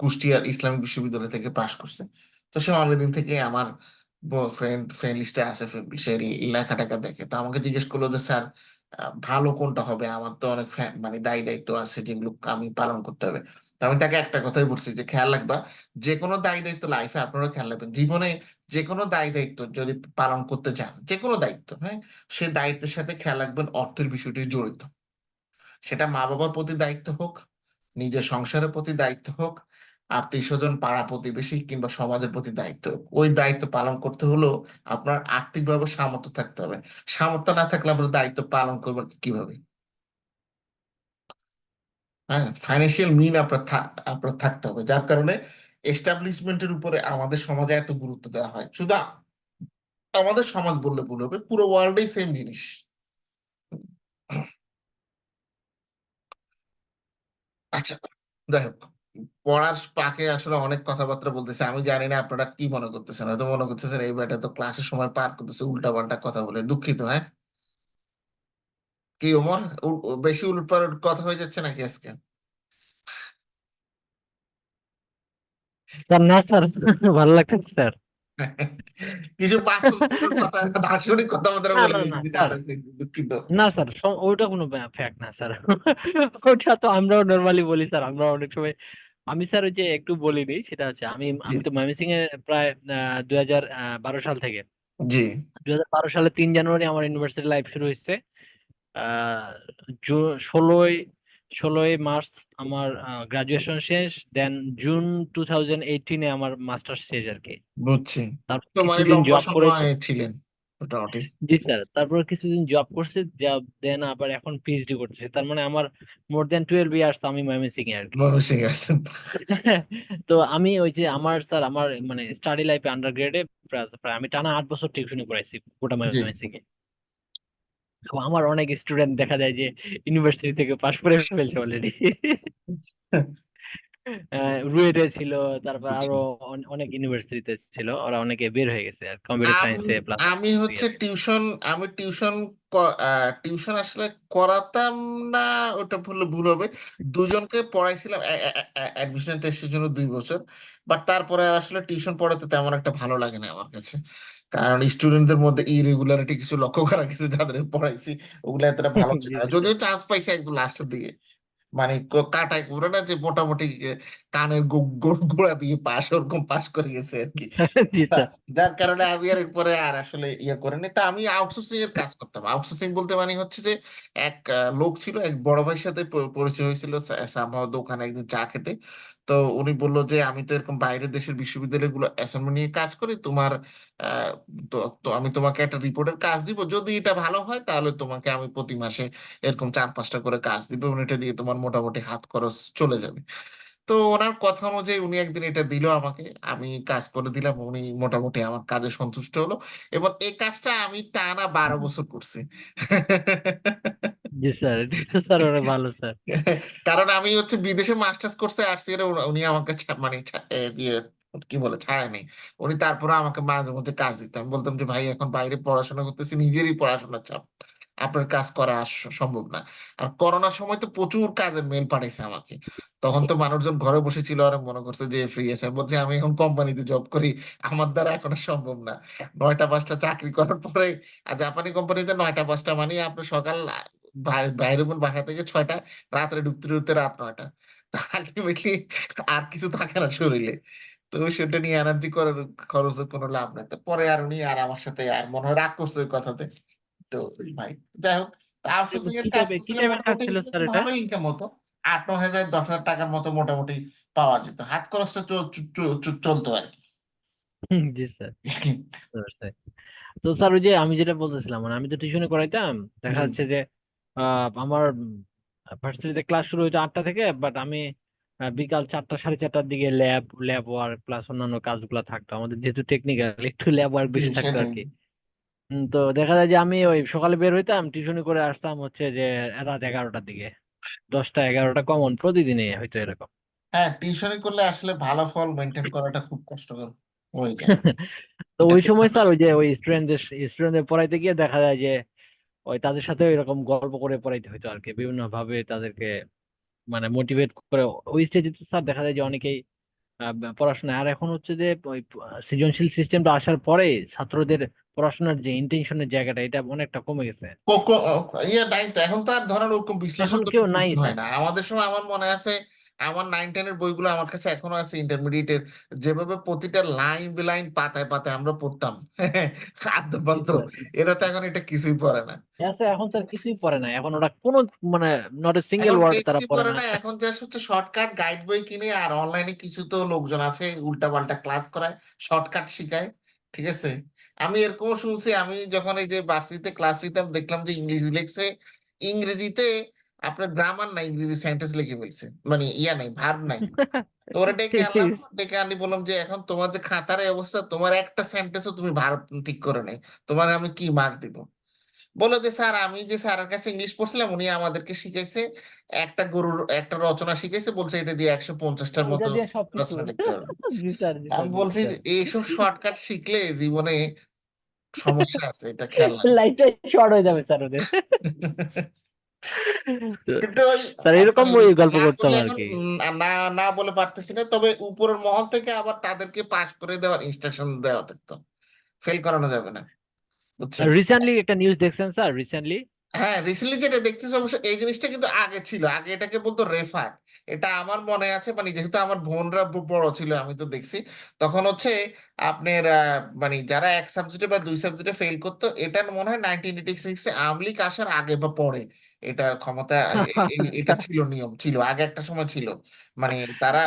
কুষ্টিয়ার ইসলামিক বিশ্ববিদ্যালয় থেকে পাশ করছে। তো সে অনেকদিন থেকে আমার ফ্রেন্ড লিস্টে আছে, সে লেখা টেখা দেখে। তো আমাকে জিজ্ঞেস করলো যে স্যার, ভালো কোনটা হবে, আমার তো অনেক মানে দায়ী দায়িত্ব আছে যেগুলো আমি পালন করতে হবে। তো আমি তাকে একটা কথাই বলছি যে খেয়াল রাখবা, যে কোনো দায়ী দায়িত্ব লাইফে আপনারা খেয়াল রাখবেন, জীবনে যে কোনো দায়ী দায়িত্ব যদি পালন করতে চান, যে কোনো দায়িত্ব, হ্যাঁ, সে দায়িত্বের সাথে খেয়াল রাখবেন অর্থের বিষয়টি জড়িত। সেটা মা বাবার প্রতি দায়িত্ব হোক, নিজের সংসারের প্রতি দায়িত্ব হোক, আত্মীয় স্বজন, পাড়া প্রতিবেশী কিংবা সমাজের প্রতি দায়িত্ব হোক, ওই দায়িত্ব পালন করতে হলেও আপনার আর্থিকভাবে সামর্থ্য থাকতে হবে। সামর্থ্য না থাকলে আপনার দায়িত্ব পালন করবেন কিভাবে? হ্যাঁ, ফাইন্যান্সিয়াল মিন আপনার থাকতে হবে, যার কারণে এস্টাবলিশমেন্টের উপরে আমাদের সমাজে এত গুরুত্ব দেওয়া হয়। শুধু আমাদের সমাজ বললে ভুল হবে, পুরো ওয়ার্ল্ডেই সেম জিনিস। আচ্ছা, যাই হোক, পড়ার পাকে আসলে অনেক কথাবার্তা বলতেছে। আমি জানি না আপনারা কি মনে করতেছেন, হয়তো মনে করতেছেন এই বেটা তো ক্লাসের সময় পার করতেছে উল্টা পাল্টা কথা বলে, দুঃখিত, হ্যাঁ। কি ওমর, বেশি উলট পালট কথা হয়ে যাচ্ছে নাকি আজকে? স্যার না স্যার, ভালো লাগতেছে স্যার। কিছু বাস্তব কথা, দার্শনিক কথা আমাদের না বলে না না যদি না স্যার, বুঝতে, দুঃখিত। না স্যার, ওইটা কোনো ফ্যাক্ট না স্যার। ওইটা তো আমরাও নর্মালি বলি স্যার, আমরা অনেক সময়। আমি স্যার ওই যে একটু বলিনি, সেটা হচ্ছে আমি জি, আমি তো ময়মনসিং এ প্রায় 2012 সাল থেকে, জি, 2012 সালে 3 জানুয়ারি আমার ইউনিভার্সিটি লাইফ শুরু হয়েছে। আহ 16ই মার্চ আমার গ্রাজুয়েশন শেষ, দেন জুন 2018-এ আমার মাস্টার্স শেষ আর কি। বুঝছি। তারপর তো মানে কিছুদিন লম্বা জব করেছি। সময় ছিলেন মোটামুটি। জি স্যার, তারপর কিছুদিন জব করছি, জব দেন আবার এখন পিএইচডি করতেছি। তার মানে আমার মোর দেন 12 ইয়ার্স আমি ময়মনসিং এ আর কি। ময়মনসিংহে আছেন। তো আমি ওই যে আমার স্যার, আমার মানে স্টাডি লাইফে আন্ডার গ্রেডে প্রায় প্রায় আমি টানা 8 বছর টিউশনি পড়াইছি গোটা জি। ময়মনসিং এ। তো আমার অনেক স্টুডেন্ট দেখা যায় যে ইউনিভার্সিটি থেকে পাশ করে ফেলছে অলরেডি। রুয়েটে ছিল, তারপর আরো অনেক ইউনিভার্সিটিতে ছিল, ওরা অনেকে বের হয়ে গেছে আর কম্পিউটার আমি সায়েন্সে প্লাস আমি হচ্ছে টিউশন, আমি টিউশন টিউশন আসলে করাতাম না, ওটা ভুল ভুল হবে। দুজনকে পড়াইছিলাম অ্যাডমিশন টেস্টের জন্য 2 বছর। বাট তারপরে আর আসলে টিউশন পড়াতে তেমন একটা ভালো লাগে না আমার কাছে। কারণ স্টুডেন্টদের মধ্যে ইরেগুলারিটি কিছু লক্ষ্য করা গেছে, যাদের পড়াইছি ওগুলো এতটা ভালো ছিল জি না, জি যদিও স্যার। চান্স পাইছে একদম লাস্টের দিকে। মানে কাটায় করে না যে মোটামুটি কানের গোড়া দিয়ে পাশ, ওরকম পাশ করে গেছে আর কি। জি স্যার। যার কারণে আমি আর এরপরে আর আসলে ইয়ে করিনি। তা আমি আউটসোর্সিং এর কাজ করতাম। আউটসোর্সিং বলতে মানে হচ্ছে যে এক লোক ছিল, এক বড় ভাইয়ের সাথে পরিচয় হয়েছিল সামহাও দোকানে একদিন চা খেতে। তো উনি বললো যে আমি তো এরকম বাইরের দেশের বিশ্ববিদ্যালয়গুলো অ্যাসাইনমেন্ট নিয়ে কাজ করি, তোমার আহ, তো তো আমি তোমাকে একটা রিপোর্টের কাজ দিব, যদি এটা ভালো হয় তাহলে তোমাকে আমি প্রতি মাসে এরকম 4-5টা করে কাজ দিব, এবং এটা দিয়ে তোমার মোটামুটি হাত খরচ চলে যাবে। তো ওনার কথা অনুযায়ী উনি একদিন এটা দিল আমাকে, আমি কাজ করে দিলাম, উনি মোটামুটি আমার কাজে সন্তুষ্ট হলো। এবং এই কাজটা আমি টানা 12 বছর করছি। জি স্যার, এটা তো স্যার অনেক ভালো স্যার। কারণ আমি হচ্ছে বিদেশে মাস্টার্স করতে আসছি, এর উনি আমাকে মানে ইয়ে, কি বলে, ছাড়েনি। উনি তারপরে আমাকে মাঝে মধ্যে কাজ দিতেন। আমি বলতাম যে ভাই এখন বাইরে পড়াশোনা করতেছি, নিজেরই পড়াশোনার চাপ, আপনার কাজ করা সম্ভব না। আর করোনার সময় তো প্রচুর কাজের মেল পাঠাইছে আমাকে। তখন তো মানুষজন ঘরে বসেছিল আর মনে করছে যে ফ্রি আছে, আমি বলছি আমি এখন কোম্পানিতে জব করি, আমার দ্বারা এখন আর সম্ভব না। 9টা 5টা চাকরি করার পরে, আর জাপানি কোম্পানিতে 9টা 5টা মানে আপনি সকাল বাইরে বাসা থেকে 6টা, রাত্রে ঢুকতে ঢুকতে রাত 9টা। আলটিমেটলি আর কিছু থাকে না শরীরে। তো সেটা নিয়ে এনার্জি করার খরচের কোনো লাভ নাই। তো পরে আর উনি আর আমার সাথে আর মনে হয় রাগ করছে ওই কথাতে। তো ভাই, যাই হোক, আউটসোর্সিং এর কাজ কি করছিলাম, টাইপের কাজ মোটামুটি ছিল স্যার একটু এটা? ভালো ইনকাম হতো। 8-9 হাজার 10 হাজার টাকার মতো মোটামুটি পাওয়া যেত, হাত খরচটা চলতো আর জি স্যার। কি। তো স্যার ওই যে আমি যেটা বলতেছিলাম, মানে আমি তো টিউশনে করাইতাম। দেখা জি, যাচ্ছে যে আমার ভার্সিটিতে ক্লাস শুরু হইতো 8টা থেকে, বাট আমি বিকাল 4টা 4:30টার দিকে ল্যাব ল্যাব ওয়ার্ক প্লাস অন্যান্য কাজগুলো থাকতো আমাদের, যেহেতু টেকনিক্যাল একটু ল্যাব ওয়ার্ক জি, বেশি থাকতো আর সেটাই। কি। তো দেখা যায় যে আমি ওই সকালে বের হইতাম, টিউশনি করে আসতাম হচ্ছে যে রাত 11টার দিকে। 10টা 11টা কমন প্রতিদিনই হয়তো এরকম। হ্যাঁ, টিউশনি করলে আসলে ভালো ফল মেনটেন করাটা খুব কষ্টকর হয়ে যায়। তো এটা ওই খুব সময় ভালো। স্যার ওই যে ওই স্টুডেন্টদের পড়াইতে গিয়ে দেখা যায় যে ওই তাদের সাথে এরকম গল্প করে পড়াইতে হইতো আর কি, বিভিন্ন ভাবে তাদেরকে মানে মোটিভেট করে। ওই স্টেজে তো স্যার দেখা যায় যে অনেকেই পড়াশোনা, আর এখন হচ্ছে যে ওই সৃজনশীল সিস্টেমটা আসার পরে ছাত্রদের পড়াশোনার যে ইন্টেনশনের জায়গাটা, এটা অনেকটা কমে গেছে। ইয়ে নাই তো, এখন তো আর ধরেন ওরকম এখন বিশ্লেষণ তো কেউ নাই করতে হয় স্যার। না। আমাদের সময় আমার মনে আছে, আমার 9-10-এর বইগুলো আমার কাছে এখনো আছে, ইন্টারমিডিয়েটের, যেভাবে প্রতিটা লাইন লাইন পাতায় পাতায় আমরা পড়তাম। আদ্য জি পাদ্য। স্যার। এরা তো এখন এটা কিছুই পড়ে না। এখন স্যার কিছুই পড়ে না, এখন ওরা কোনো মানে নট এ সিঙ্গেল এখন ওয়ার্ড তারা টেক্সটই পড়ে পড়ে না। না, এখন জাস্ট হচ্ছে শর্টকাট গাইড বই কিনে, আর অনলাইনে কিছু তো লোকজন আছে উল্টা পাল্টা ক্লাস করায়, শর্টকাট শিখায়। ঠিক আছে। আমি এরকমও শুনছি, আমি যখন এই যে ভার্সিটিতে ক্লাস নিতাম দেখলাম যে ইংরেজি লেখছে, ইংরেজিতে আপনার গ্রামার নাই, ইংরেজি সেন্টেন্স লিখে ফেলছে, মানে ইয়া নাই, ভার্ব নাই। তো ওরা ডেকে আনলাম, ডেকে আনি বললাম যে এখন তোমার যে খাতার এই অবস্থা, তোমার একটা সেন্টেন্সও তুমি ভার্ব ঠিক করে নাই, তোমার আমি কি মার্ক দিব? বলো যে স্যার আমি যে স্যারের কাছে ইংলিশ পড়ছিলাম, উনি আমাদেরকে শিখাইছে একটা গরুর একটা রচনা শিখাইছে, বলছে এটা দিয়ে 150টার ওইটা মতো দিয়ে সবকিছু। রচনা লিখতে পারবে। জি স্যার, জি আমি স্যার, জি বলছি স্যার। যে এইসব শর্টকাট শিখলে জীবনে সমস্যা আছে, এটা খেয়াল রাখবে। লাইফটা শর্ট হয়ে যাবে স্যার ওদের। কিন্তু ওই স্যার এরকম মানে ওই গল্প না করতাম বলে আর এখন কি। না না বলে পারতেছি না, তবে উপরের মহল থেকে আবার তাদেরকে পাশ করে দেওয়ার ইনস্ট্রাকশন দেওয়া থাকতো, ফেল করানো যাবে না, বুঝছেন? রিসেন্টলি একটা নিউজ দেখছেন স্যার রিসেন্টলি? হ্যাঁ, রিসেন্টলি যেটা দেখতেছি অবশ্য এই জিনিসটা কিন্তু আগে ছিল, আগে এটাকে বলতো রেফার। এটা আমার মনে আছে, মানে যেহেতু আমার বোনরা বড় ছিল আমি তো দেখছি। তখন হচ্ছে আপনার মানে যারা এক সাবজেক্টে বা দুই সাবজেক্টে ফেল করতো, এটা মনে হয় 1986-এ আওয়ামী লীগ আসার আগে বা পরে এটা ক্ষমতা এটা ছিল, নিয়ম ছিল আগে একটা সময় ছিল। মানে তারা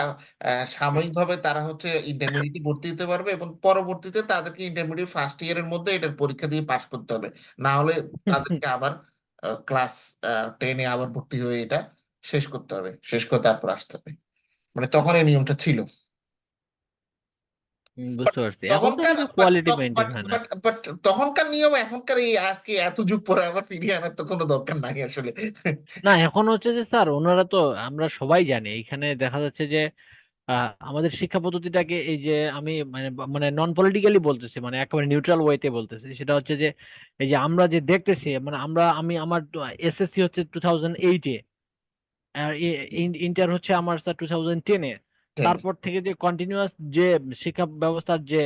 সাময়িকভাবে তারা হচ্ছে ইন্টারমিডিয়েট ভর্তি হতে পারবে, এবং পরবর্তীতে তাদেরকে ইন্টারমিডিয়েট ফার্স্ট ইয়ারের মধ্যে এটার পরীক্ষা দিয়ে পাশ করতে হবে, না হলে তাদেরকে আবার ক্লাস 10-এ আবার ভর্তি হয়ে এটা শেষ করতে হবে, শেষ করে তারপর আসতে হবে। মানে তখন এই নিয়মটা ছিল। But বুঝতে পারছি, এখন তো তখনকার এটা বাট কোয়ালিটি মেনটেন বাট হয় না। বাট বাট তখনকার নিয়ম এখনকার এই আজকে এত যুগ পরে আবার ফিরিয়ে আনার তো কোনো দরকার নাই আসলে। না এখন হচ্ছে যে স্যার ওনারা তো, আমরা সবাই জানি এখানে দেখা যাচ্ছে যে আমাদের শিক্ষা পদ্ধতিটাকে এই যে আমি মানে মানে নন পলিটিক্যালি বলতেছি, মানে একেবারে নিউট্রাল ওয়েতে বলতেছি, সেটা হচ্ছে যে এই যে আমরা যে দেখতেছি, মানে আমি আমার এসএসসি হচ্ছে 2008-এ, আর ইন্টার হচ্ছে আমার স্যার 2010-এ। Ten. তারপর থেকে যে কন্টিনিউয়াস যে শিক্ষা ব্যবস্থার যে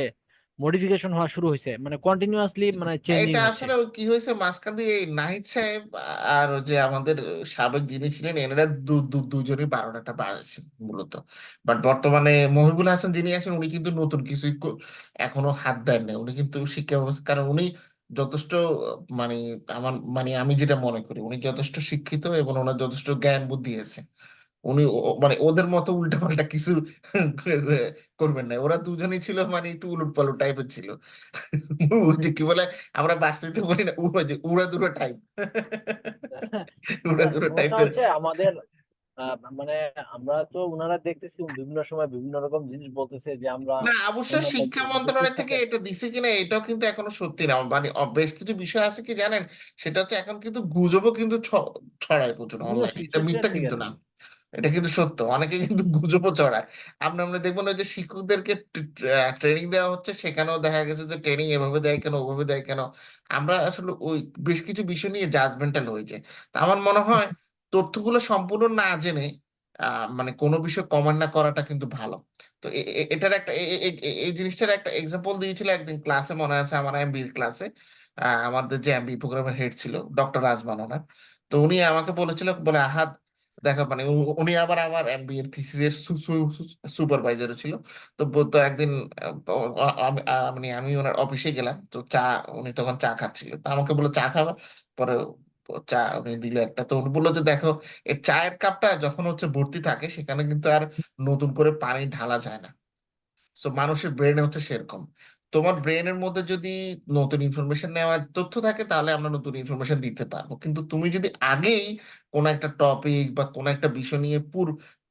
মডিফিকেশন হওয়া শুরু হয়েছে, মানে কন্টিনিউয়াসলি মানে চেঞ্জিং এটা হচ্ছে। আসলে ওই কি হয়েছে মাঝখান দিয়ে এই নাহিদ সাহেব আর ওই যে আমাদের সাবেক যিনি ছিলেন এনারা দুজনই 12টাটা বাড়াইছেন মূলত। বাট বর্তমানে মহিবুল হাসান যিনি আছেন উনি কিন্তু নতুন কিছুই এখনো হাত দেন না, উনি কিন্তু শিক্ষা ব্যবস্থা, কারণ উনি যথেষ্ট মানে আমার মানে আমি যেটা মনে করি উনি যথেষ্ট শিক্ষিত এবং ওনার যথেষ্ট জ্ঞান বুদ্ধি আছে। উনি মানে ওদের মতো উল্টাপাল্টা কিছু করবেন না, ওরা দুজনেই ছিল মানে একটু উলট পালট টাইপের ছিল। ওই যে কি বলে, আমরা বার্ষিকতে বলি না যে উড়া দুরা টাইপ, উড়া স্যার দুরা সমস্যা টাইপের। হচ্ছে আমাদের মানে আমরা তো ওনারা দেখতেছি বিভিন্ন সময় বিভিন্ন রকম জিনিস বলতেছে যে আমরা না, অবশ্য অন্যান্য শিক্ষা দেশের মন্ত্রণালয় থেকে সাথে। এটা দিছে কিনা এটাও কিন্তু এখনো সত্যি না, মানে বেশ কিছু বিষয় আছে কি জানেন, সেটা হচ্ছে এখন কিন্তু গুজবও কিন্তু ছড়ায় প্রচুর অনলাইনে, এটা সেটা মিথ্যা ঠিক কিন্তু না, আছে। এটা কিন্তু সত্য, অনেকে কিন্তু গুজবও ছড়ায়। আমরা আমরা দেখবো না ওই যে শিক্ষকদেরকে ট্রেনিং দেওয়া হচ্ছে, সেখানেও দেখা গেছে যে ট্রেনিং এভাবে দেয় কেন ওভাবে দেয় কেন। আমরা আসলে ওই বেশ কিছু বিষয় নিয়ে জাজমেন্টাল হয়ে যায়। তা আমার মনে হয় তথ্যগুলো সম্পূর্ণ না জেনে মানে কোনো বিষয় কমেন্ট না করাটা কিন্তু ভালো। তো এটার একটা এই জিনিসটার একটা এক্সাম্পল দিয়েছিল একদিন ক্লাসে, মনে আছে আমার এমবির ক্লাসে, আমাদের যে এমবি প্রোগ্রামের হেড ছিল ডক্টর রাজমান ওনার। তো উনি আমাকে বলেছিল, বলে আহাদ দেখো, মানে উনি আবার আমার এমবিএর থিসিসের সুপারভাইজারও ছিল। তো তো একদিন মানে আমি ওনার অফিসে গেলাম, তো চা, উনি তখন চা খাচ্ছিল, তো আমাকে বললো চা খাবা। পরে চা উনি দিল একটা, তো উনি বললো যে দেখো, এই চায়ের কাপটা যখন হচ্ছে ভর্তি থাকে সেখানে কিন্তু আর নতুন করে পানি ঢালা যায় না। সো মানুষের ব্রেনে হচ্ছে সেরকম, তোমার ব্রেনের মধ্যে যদি নতুন ইনফরমেশন নেওয়ার তথ্য থাকে তাহলে আমরা নতুন ইনফরমেশন দিতে পারবো, কিন্তু তুমি যদি আগেই কোনো একটা টপিক বা কোনো একটা বিষয় নিয়ে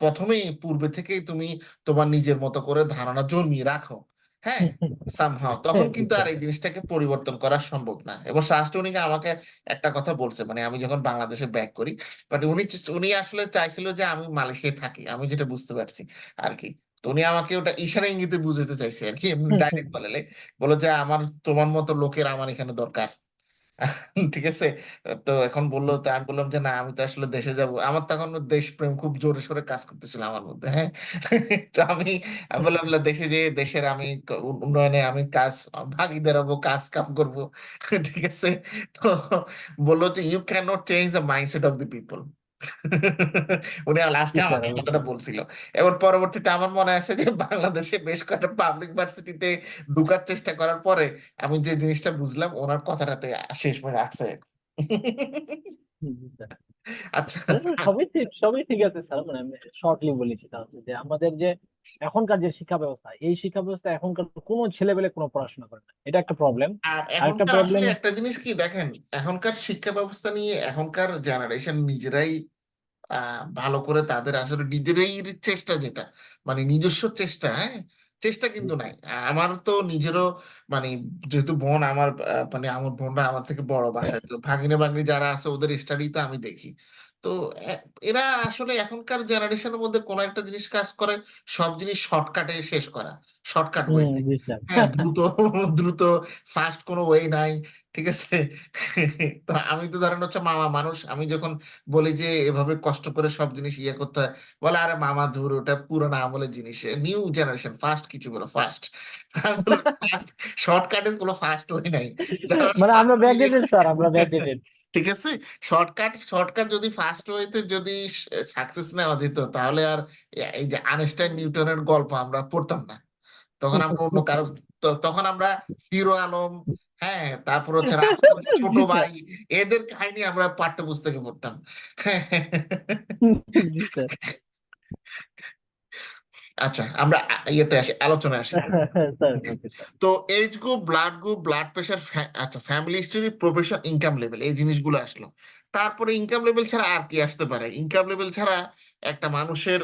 প্রথমেই পূর্বে থেকেই তুমি তোমার নিজের মতো করে ধারণা জন্মিয়ে রাখো, হ্যাঁ, সামহাও তখন কিন্তু বুঝতে আর এই জিনিসটাকে পরিবর্তন করা সম্ভব না। এবং শাস্ত্র উনি আমাকে একটা কথা বলছে, মানে আমি যখন বাংলাদেশে ব্যাক করি, বাট উনি উনি আসলে চাইছিল যে আমি মালয়েশিয়ায় থাকি, আমি যেটা বুঝতে পারছি আর কি। তো উনি আমাকে ওটা ইশারা ইঙ্গিতে বুঝাতে চাইছে আর কি, এমনি ডাইরেক্ট বলে বলো যে আমার তোমার মতো লোকের আমার এখানে দরকার। ঠিক আছে। তো এখন বললো, তো আমি বললাম যে না, আমি তো আসলে দেশে যাব, আমার তখন দেশপ্রেম খুব জোরে সোরে কাজ করতেছিল আমার মধ্যে, হ্যাঁ। তো আমি বললাম "না, দেশে যে দেশের আমি উন্নয়নে আমি কাজ ভাগিদার হবো, কাজ কাম করবো।" ঠিক আছে। তো বললো যে you can not change the mindset of the people. উনি লাস্টে স্যার আমাকে এই কথাটা অবশ্যই। বলছিল। এবার পরবর্তীতে আমার মনে আছে যে বাংলাদেশে বেশ কয়েকটা পাবলিক ভার্সিটিতে ঢুকার চেষ্টা করার পরে আমি যে জিনিসটা বুঝলাম ওনার কথাটাতে শেষ পর্যন্ত আসছে। স্যার আচ্ছা। সবই ঠিক, সবই ঠিক আছে স্যার, মানে আমি শর্টলি বলেছি তাহলে যে আমাদের যে এখনকার যে শিক্ষা ব্যবস্থা, এই শিক্ষা ব্যবস্থা এখনকার কোনো ছেলেবেলে কোনো পড়াশোনা করে না, এটা একটা প্রবলেম। আর আরেকটা এখনকার প্রবলেম। আসলে একটা জিনিস কি দেখেন, এখনকার শিক্ষা ব্যবস্থা নিয়ে এখনকার জেনারেশন নিজেরাই ভালো করে তাদের আসলে নিজেরাই চেষ্টা, যেটা মানে নিজস্ব চেষ্টা, হ্যাঁ, চেষ্টা কিন্তু নাই। আমার তো নিজেরও মানে যেহেতু বোন আমার মানে আমার বোনরা আমার থেকে বড়, বাসায় তো ভাগিনে ভাগ্নি যারা আছে ওদের স্টাডি তো আমি দেখি। তো তো এ- এরা আসলে এখনকার জেনারেশনের মধ্যে কোনো একটা জিনিস কাজ করে, সব জিনিস শর্টকাটে শেষ করা, শর্টকাট হুম, ওয়েতে। জি স্যার। হ্যাঁ, দ্রুত দ্রুত, ফাস্ট কোনো ওয়ে নাই, ঠিক আছে। তো আমি তো ধরেন হচ্ছে মামা মানুষ, আমি যখন বলি যে এভাবে কষ্ট করে সব জিনিস ইয়ে করতে হয়, বলে আরে মামা ধুর, ওটা পুরোনো আমলের জিনিস, নিউ জেনারেশন ফাস্ট কিছু বলো ফাস্ট। আমি বলি ফাস্ট, শর্টকাটের কোনো ফাস্ট ওয়ে নাই, যারা মানে আমরা fast way- ব্যাকডেটেড স্যার, আমরা ব্যাকডেটেড। ঠিক আছে। শর্টকাট শর্টকাট যদি ফার্স্ট ওয়েতে যদি সাকসেস নেওয়া যেত, তাহলে আর এই যে আইনস্টাইন নিউটনের গল্প আমরা পড়তাম না। তখন আমরা অন্য কারো, তখন আমরা হিরো আলম, হ্যাঁ, তারপর হচ্ছে রাফসানের ছোট জি স্যার। ভাই, এদের কাহিনী আমরা পাঠ্যপুস্তকে পড়তাম। জি স্যার। আচ্ছা, আমরা ইয়েতে আসি, আলোচনায় আসি। Sir, Okay. Okay sir. তো এজ গ্রুপ, ব্লাড প্রেশার, আচ্ছা, family history, profession, income level, এই জিনিসগুলো আসলো। তারপরে ইনকাম লেভেল ছাড়া আর কি আসতে পারে? ইনকাম লেভেল ছাড়া একটা মানুষের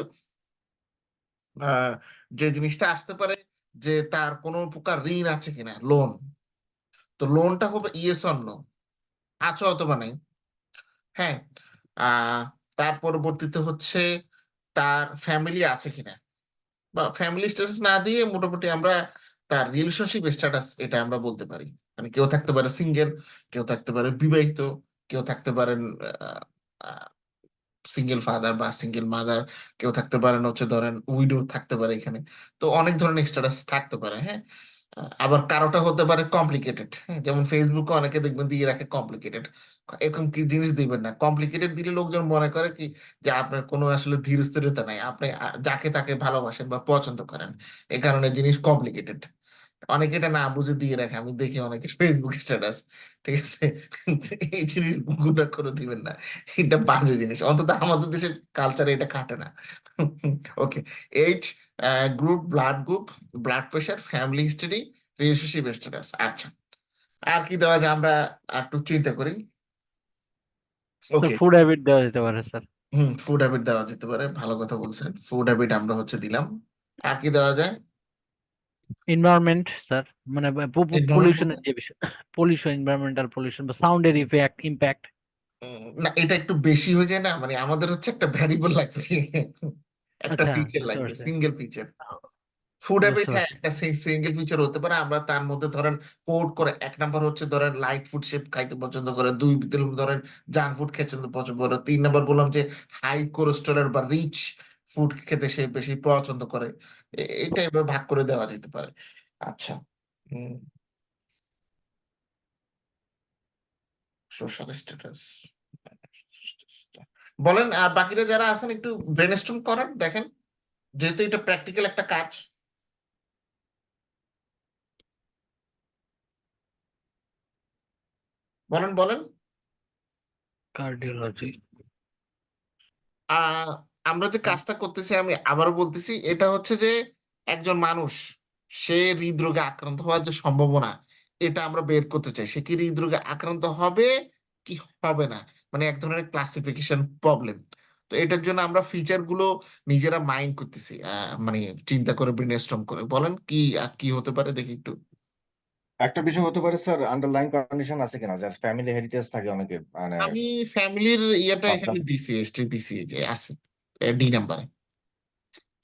আহ, যে জিনিসটা আসতে পারে, যে তার কোনো প্রকার ঋণ আছে কিনা, লোন। তো লোনটা হবে ইয়েস অর নো, আছে অথবা নাই। হ্যাঁ। আহ তার পরবর্তীতে হচ্ছে তার ফ্যামিলি আছে কিনা, বা ফ্যামিলি স্ট্যাটাস না দিয়ে মোটামুটি আমরা তার রিলেশনশিপ স্ট্যাটাস এটা আমরা বলতে পারি। মানে কেউ থাকতে পারে সিঙ্গেল, কেউ থাকতে পারে বিবাহিত, কেউ থাকতে পারেন সিঙ্গেল ফাদার বা সিঙ্গেল মাদার, কেউ থাকতে পারেন হচ্ছে ধরেন উইডো থাকতে পারে এখানে। তো অনেক ধরনের স্ট্যাটাস থাকতে পারে, হ্যাঁ। আবার কারোটা হতে পারে কমপ্লিকেটেড, হ্যাঁ, যেমন ফেসবুকে অনেকে দেখবেন দিয়ে রাখে কমপ্লিকেটেড। এরকম কি জিনিস দিবেন না, কমপ্লিকেটেড দিলে লোকজন মনে করে কি যে আপনার কোনো আসলে ধীর স্থিরতা নাই, আপনি যাকে তাকে ভালোবাসেন বা পছন্দ করেন, এই কারণে জিনিস কমপ্লিকেটেড। অনেকে এটা না বুঝে দিয়ে রাখে, আমি দেখি অনেকে ফেসবুক স্ট্যাটাস, ঠিক আছে। এই জিনিস গুণা করে দিবেন না, এটা বাজে জিনিস, অন্তত আমাদের দেশের কালচারে এটা খাটে না। Okay. Age group, blood pressure, family history, relationship status. আচ্ছা, আর কি দেওয়া যায় আমরা আর একটু চিন্তা করি। তো ওকে। ফুড হ্যাবিট দেওয়া যেতে পারে স্যার। ফুড হ্যাবিট দেওয়া যেতে পারে, ভালো কথা বলছেন, ফুড হ্যাবিট আমরা হচ্ছে দিলাম। আর কি দেওয়া যায়? এনভায়রনমেন্ট স্যার, মানে এনভায়রনমেন্ট। পলিউশনের যে বিষয়, পলিউশন, এনভায়রনমেন্টাল পলিউশন বা সাউন্ডের ইম্প্যাক্ট। না, এটা একটু বেশি হয়ে যায় না, মানে আমাদের হচ্ছে একটা ভ্যারিয়েবল লাগবে, একটা আচ্ছা, ফিচার বুঝতে লাগবে, পারছি। Single feature. ফুড হ্যাবিট, বুঝতে হ্যাঁ, পারছি। একটা সিঙ্গেল ফিচার হতে পারে, আমরা তার মধ্যে ধরেন কোড করে, এক নাম্বার হচ্ছে ধরেন লাইট ফুড সে খাইতে পছন্দ করে, দুই ধরেন জাঙ্ক ফুড খেতে পছন্দ করে, তিন নাম্বার বললাম যে হাই কোলেস্টেরল বা রিচ ফুড খেতে সে বেশি পছন্দ করে। এটা এভাবে ভাগ করে দেওয়া যেতে পারে। আচ্ছা। সোশ্যাল স্ট্যাটাস বলেন, আর বাকিরা যারা আছেন একটু ব্রেনস্টর্ম করেন, দেখেন, যেহেতু এটা প্র্যাকটিক্যাল একটা কাজ। বলেন বলেন। কার্ডিওলজি। আহ আমরা যে কাজটা করতেছি, আমি আবারও বলতেছি, এটা হচ্ছে যে একজন মানুষ, সে হৃদরোগে আক্রান্ত হওয়ার যে সম্ভাবনা, এটা আমরা বের করতে চাই, সে কি হৃদরোগে আক্রান্ত হবে কি হবে না, মানে এক ধরনের ক্লাসিফিকেশন প্রবলেম। তো এটার জন্য আমরা ফিচার গুলো নিজেরা মাইন্ড করতেছি, মানে চিন্তা করে ব্রেনস্টর্ম করে। বলেন কি কি হতে পারে দেখি একটু। একটা বিষয় হতে পারে স্যার, আন্ডারলাইন কন্ডিশন আছে কিনা, যার ফ্যামিলি হেরিটেজ থাকে অনেকে, মানে আমি ফ্যামিলির ইয়েটা বাচ্চা। এখানে দিছি, হিস্ট্রি দিছি, যে আছে ডি নাম্বারে,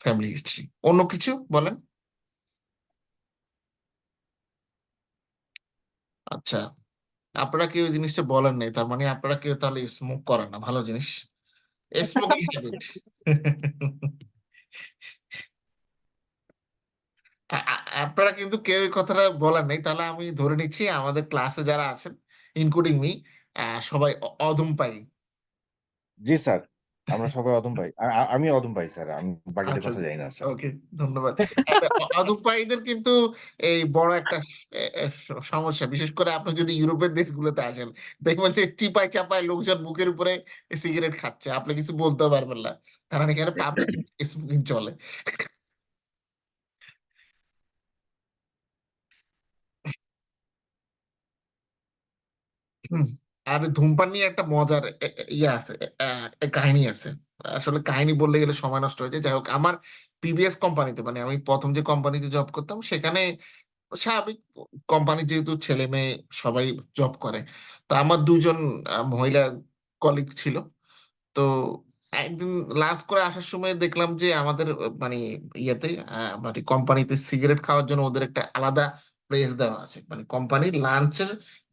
ফ্যামিলি হিস্ট্রি। অন্য কিছু বলেন। আচ্ছা, আপনারা কেউ এই জিনিসটা বলেন নাই, তার মানে আপনারা কেউ তাহলে স্মোক করেন না, ভালো জিনিস, স্মোকিং হ্যাবিট। আপনারা কিন্তু কেউ এই কথাটা বলেন নাই, তাহলে আমি ধরে নিচ্ছি আমাদের ক্লাসে যারা আছেন, ইনক্লুডিং মি, সবাই অধূমপায়ী। জি স্যার, আমরা সবাই অদম পাই, আমি অদম পাই স্যার, আমি বাকিদের আচ্ছা, কথা জানি না স্যার। ওকে, ধন্যবাদ। অধূমপায়ীদের কিন্তু এই বড় একটা সমস্যা, বিশেষ করে আপনি যদি ইউরোপের দেশগুলোতে আসেন, দেখবেন যে চিপায় চাপায় লোকজন বুকের উপরে সিগারেট খাচ্ছে, আপনি কিছু বলতেও পারবেন না, কারণ এখানে পাবলিক স্মোকিং চলে। হুম। আর ধূমপান নিয়ে একটা মজার ইয়ে আছে, কাহিনী আছে। আসলে কাহিনী বললে গেলে সময় নষ্ট হয়েছে, যাই হোক, আমার প্রিভিয়াস কোম্পানিতে, মানে আমি প্রথম যে কোম্পানিতে জব করতাম সেখানে স্বাভাবিক, কোম্পানি যেহেতু ছেলে মেয়ে সবাই জব করে, তো আমার দুজন মহিলা কলিগ ছিল। তো একদিন লাঞ্চ করে আসার সময় দেখলাম যে আমাদের মানে ইয়েতে মানে কোম্পানিতে সিগারেট খাওয়ার জন্য ওদের একটা আলাদা প্লেস দেওয়া আছে, মানে কোম্পানির লাঞ্চের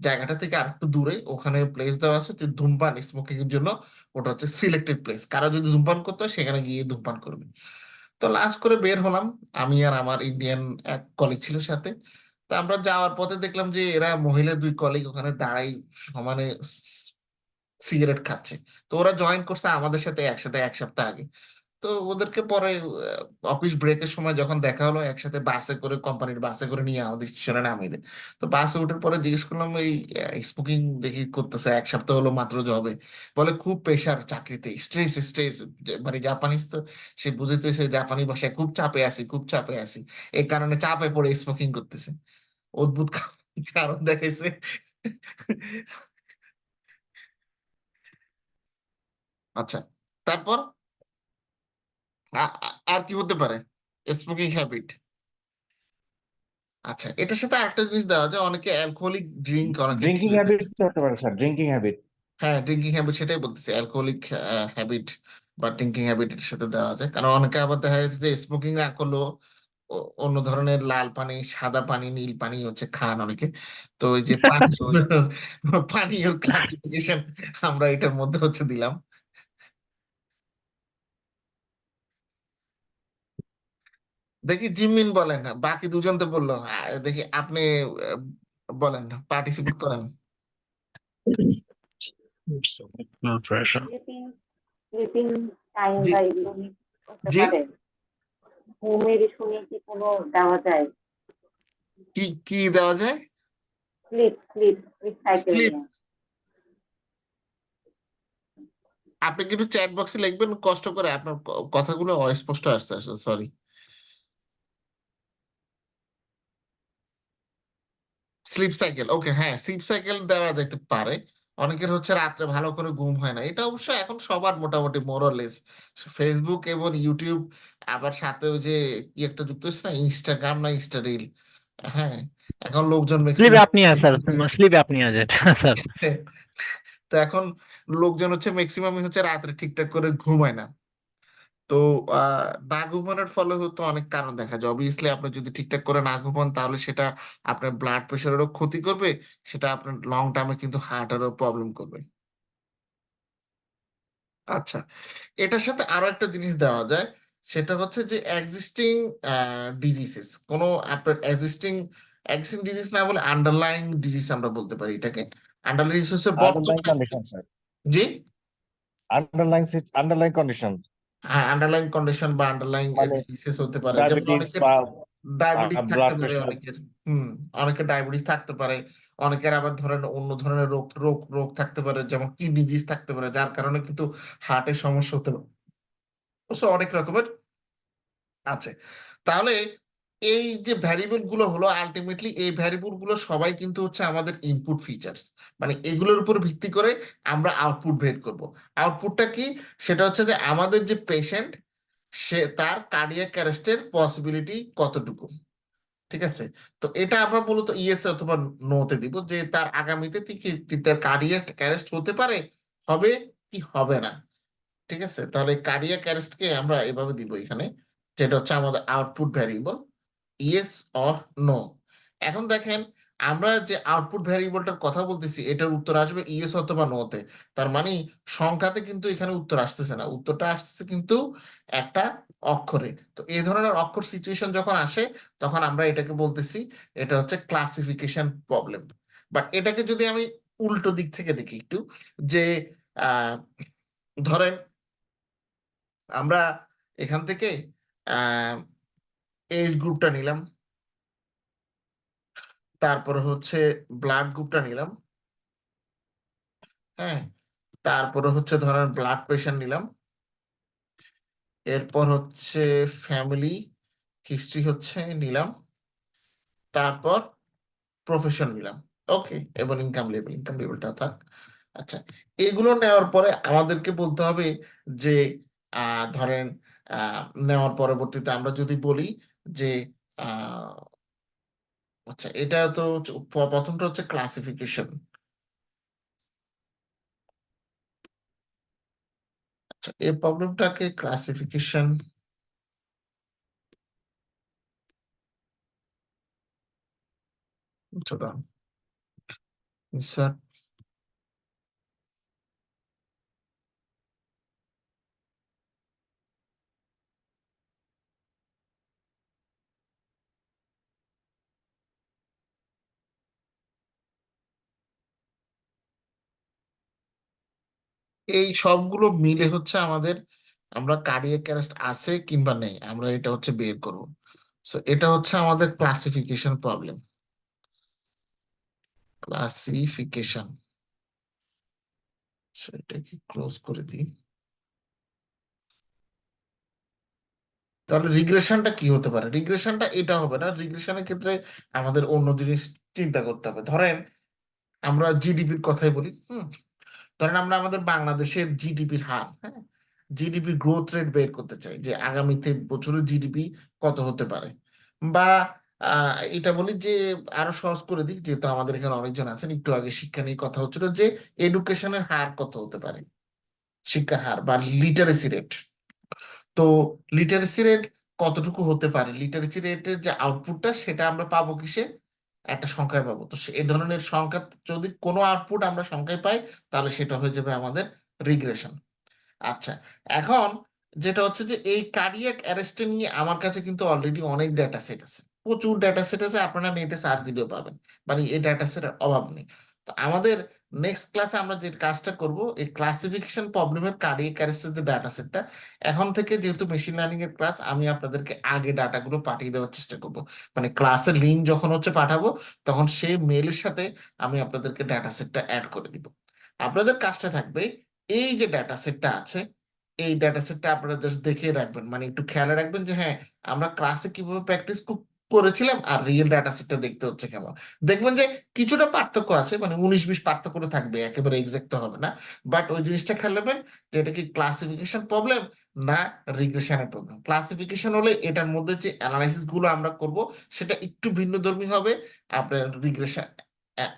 জায়গাটা থেকে আর একটু দূরে ওখানে প্লেস দেওয়া আছে যে ধূমপান স্মোকিং এর জন্য। ওটা হচ্ছে সিলেক্টেড প্লেস, কারো যদি ধূমপান করতে হয় সেখানে গিয়ে ধূমপান করবে। তো লাঞ্চ করে বের হলাম, আমি আর আমার ইন্ডিয়ান এক কলিগ ছিল সাথে। তো আমরা যাওয়ার পথে দেখলাম যে এরা মহিলা দুই কলিগ ওখানে দাঁড়াই সমানে সিগারেট খাচ্ছে। তো ওরা জয়েন করছে আমাদের সাথে একসাথে এক সপ্তাহ আগে। তো ওদেরকে পরে অফিস ব্রেকের সময় যখন দেখা হলো একসাথে বাসে করে, কোম্পানির বাসে করে নিয়ে আমাদের স্টেশনে নামিয়ে দেয়। তো বাসে ওঠার পরে জিজ্ঞেস করলাম এই স্মোকিং দেখি করতেছে, এক সপ্তাহ হলো মাত্র জবে। বলে খুব প্রেশার চাকরিতে, স্ট্রেস স্ট্রেস। মানে জাপানিজ তো, সে বুঝাইতেছে জাপানি ভাষায় খুব চাপে আছি, খুব চাপে আছি, এই কারণে চাপে পড়ে স্মোকিং করতেছে। অদ্ভুত কারণ দেখাইছে। আচ্ছা, তারপর আর কি হতে পারে স্মোকিং হ্যাবিট? আচ্ছা, এটার সাথে আরেকটা জিনিস দেওয়া যায়, অনেকে অ্যালকোহলিক ড্রিঙ্ক অনেকে ড্রিঙ্কিং খেয়ে হ্যাবিট থাকে। হতে পারে স্যার, ড্রিঙ্কিং হ্যাবিট। হ্যাঁ, ড্রিঙ্কিং হ্যাবিট, সেটাই বলতেছি, অ্যালকোহলিক হ্যাবিট বা ড্রিঙ্কিং হ্যাবিটের সাথে দেওয়া যায়। কারণ অনেকে আবার দেখা যাচ্ছে যে স্মোকিং না করলেও অন্য ধরনের লাল পানি, সাদা পানি, নীল পানি হচ্ছে খান অনেকে। তো ওই যে পানি পানীয় ক্লাসিফিকেশন আমরা এটার মধ্যে হচ্ছে দিলাম। দেখি জিমিন বলেন, বাকি দুজন তো বললো, দেখি আপনি আহ, বলেন, পার্টিসিপেট করেন। No pressure. Sleeping sleeping time জি বা এগুলো নিয়ে করতে জি। পারে? ঘুমের ইস্যু নিয়ে কি কোনো দেওয়া যায়? কি কি দেওয়া যায়? Sleep sleep sleep cycle sleep. নিয়ে। আপনি কি একটু চ্যাট বক্সে লিখবেন কষ্ট করে, আপনার কথাগুলো অস্পষ্ট আসছে, সরি। স্লিপ সাইকেল, ওকে, হ্যাঁ স্লিপ সাইকেল দেওয়া যেতে পারে। অনেকের হচ্ছে রাত্রে ভালো করে ঘুম হয় না, এটা অবশ্য এখন সবার মোটামুটি মোরলেস। ফেসবুক এবং ইউটিউব, আবার সাথে ওই যে কি একটা যুক্ত হচ্ছে না, ইনস্টাগ্রাম না ইনস্টা রিল। হ্যাঁ, এখন লোকজন sleep maximum apnoea sir, sleep apnoea যেটা স্যার। তো এখন লোকজন হচ্ছে ম্যাক্সিমামই হচ্ছে রাত্রে ঠিকঠাক করে ঘুমায় না। তো না ঘুমানোর ফলে হয়তো অনেক কারণ দেখা যায়। অবভিয়াসলি আপনি যদি ঠিকঠাক করে না ঘুমান তাহলে সেটা আপনার ব্লাড প্রেশারেরও ক্ষতি করবে, সেটা আপনার লং টার্মে কিন্তু হার্টেরও প্রবলেম করবে। আচ্ছা, এটার সাথে আরো একটা জিনিস দেওয়া যায়, সেটা হচ্ছে যে এক্সিস্টিং ডিজিজেস, কোনো আপনার এক্সিস্টিং এক্সিস্টিং ডিজিজ না বলে আন্ডারলাইং ডিজিজ আমরা বলতে পারি এটাকে। আন্ডারলাইং হচ্ছে আন্ডারলাইন বর্তমানে। কন্ডিশন স্যার, জি। আন্ডারলাইন কন্ডিশন হ্যাঁ, আন্ডারলাইং কন্ডিশন বা আন্ডারলাইং মানে ডিসিজ হতে পারে, যেমন ডায়াবেটিস অনেকের বা ডায়াবেটিস থাকতে ব্লাড পারে প্রেশার। অনেকের। হুম। অনেকের ডায়াবেটিস থাকতে পারে, অনেকের আবার ধরেন অন্য ধরনের রোগ রোগ রোগ থাকতে পারে, যেমন কি ডিজিজ থাকতে পারে, যার কারণে কিন্তু হার্টের সমস্যা হতে পারে। So, অনেক রকমের আছে। তাহলে এই যে ভ্যারিয়েবল গুলো হলো, আলটিমেটলি এই ভ্যারিয়েবল গুলো সবাই কিন্তু হচ্ছে আমাদের ইনপুট ফিচার্স। মানে এগুলোর উপর ভিত্তি করে আমরা আউটপুট বের করব। আউটপুটটা কি? সেটা হচ্ছে যে আমাদের যে পেশেন্ট, সে তার কার্ডিয়াক অ্যারেস্টের পসিবিলিটি কতটুকু। ঠিক আছে? তো এটা আমরা মূলত ইয়েস অথবা নোতে দিব, যে তার আগামীতে তার কার্ডিয়াক অ্যারেস্ট হতে পারে, হবে কি হবে না। ঠিক আছে, তাহলে কার্ডিয়াক অ্যারেস্টকে আমরা এভাবে দিব এখানে, যেটা হচ্ছে আমাদের output variable, yes or no. এখন দেখেন, আমরা যে আউটপুট ভ্যারিয়েবলটার কথা বলতেছি এটার উত্তর আসবে ইয়েস অথবা নোতে। তার মানে সংখ্যাতে কিন্তু এখানে উত্তর আসতেছে না, উত্তরটা আসতেছে কিন্তু একটা অক্ষরে। তো এই ধরনের অক্ষর সিচুয়েশন যখন আসে, তখন আমরা এটাকে বলতেছি এটা হচ্ছে ক্লাসিফিকেশন প্রবলেম। বাট এটাকে যদি আমি উল্টো দিক থেকে দেখি একটু, যে আহ ধরেন আমরা এখান থেকে এজ গ্রুপটা নিলাম, তারপরে হচ্ছে ব্লাড গ্রুপটা নিলাম, হ্যাঁ, তারপরে হচ্ছে ধরেন ব্লাড প্রেশার নিলাম, এরপর হচ্ছে ফ্যামিলি হিস্ট্রি হচ্ছে নিলাম, তারপর প্রফেশন নিলাম। ওকে, এবং ইনকাম লেভেলটা থাক। আচ্ছা, এগুলো নেওয়ার পরে আমাদেরকে বলতে হবে যে ধরেন নেওয়ার পরবর্তীতে আমরা যদি বলি যে আহ আচ্ছা, এটা তো প্রথমটা হচ্ছে ক্লাসিফিকেশন। এই প্রবলেমটাকে ক্লাসিফিকেশন ইনসার্ট এই সবগুলো মিলে হচ্ছে আমাদের আমরা কার্ডিয়াক অ্যারেস্ট আছে কিংবা নেই আমরা এটা হচ্ছে বের করব। সো এটা হচ্ছে আমাদের ক্লাসিফিকেশন প্রবলেম। ক্লাসিফিকেশন সেটাকে ক্লোজ করে দিই। তাহলে রিগ্রেশনটা কি হতে পারে? রিগ্রেশনটা এটা হবে না, রিগ্রেশনের ক্ষেত্রে আমাদের অন্য জিনিস চিন্তা করতে হবে। ধরেন আমরা জিডিপির কথাই বলি। ধরেন আমরা আমাদের বাংলাদেশের জিডিপির হার, হ্যাঁ, জিডিপির গ্রোথ রেট বের করতে চাই যে আগামীতে বছরের জিডিপি কত হতে পারে। বা এটা বলি যে আরো সহজ করে দিই, যেহেতু আমাদের এখানে অনেকজন আছেন, একটু আগে শিক্ষা নিয়ে কথা হচ্ছিল যে এডুকেশনের হার কত হতে পারে, শিক্ষার হার বা লিটারেসি রেট। তো লিটারেসি রেট কতটুকু হতে পারে, লিটারেসি রেটের যে আউটপুটটা সেটা আমরা পাবো কিসে, একটা সংখ্যায় পাবো। তো এই ধরনের সংখ্যা যদি কোনো আউটপুট আমরা সংখ্যায় পাই তাহলে সেটা হয়ে যাবে আমাদের রিগ্রেশন। আচ্ছা, এখন যেটা হচ্ছে যে এই কার্ডিয়াক অ্যারেস্ট নিয়ে আমার কাছে কিন্তু অলরেডি অনেক ডেটা সেট আছে, প্রচুর ডেটা সেট আছে, আপনারা নেটে সার্চ দিলেও পাবেন, মানে এই ডেটা সেটের অভাব নেই। তো আমাদের নেক্সট ক্লাসে আমরা যে কাজটা করব, এই ক্লাসিফিকেশন প্রবলেমের কার্ডিয়াক অ্যারেস্টের যে ডাটা সেটটা, এখন থেকে যেহেতু মেশিন লার্নিং এর ক্লাস, আমি আপনাদেরকে আগে ডাটাগুলো পাঠিয়ে দেওয়ার চেষ্টা করব। মানে ক্লাসের লিঙ্ক যখন হচ্ছে পাঠাবো তখন সেই মেলের সাথে আমি আপনাদেরকে ডাটা সেটটা অ্যাড করে দিব। আপনাদের কাজটা থাকবে এই যে ডাটা সেটটা আছে, এই ডাটা সেটটা আপনারা জাস্ট দেখে রাখবেন, মানে একটু খেয়াল রাখবেন যে হ্যাঁ আমরা ক্লাসে কিভাবে প্র্যাকটিস করেছিলাম আর রিয়েল ডাটা সেটটা দেখতে হচ্ছে কেমন। দেখবেন যে কিছুটা পার্থক্য আছে, মানে 19-20 পার্থক্য থাকবে, একেবারে এক্সাক্ট তো হবে না। বাট ওই জিনিসটা খেয়াল রাখবেন যে এটা কি ক্লাসিফিকেশন প্রবলেম না রিগ্রেশনের প্রবলেম। ক্লাসিফিকেশন হলে এটার মধ্যে যে অ্যানালাইসিস গুলো আমরা করব সেটা একটু ভিন্নধর্মী হবে আপনার রিগ্রেশন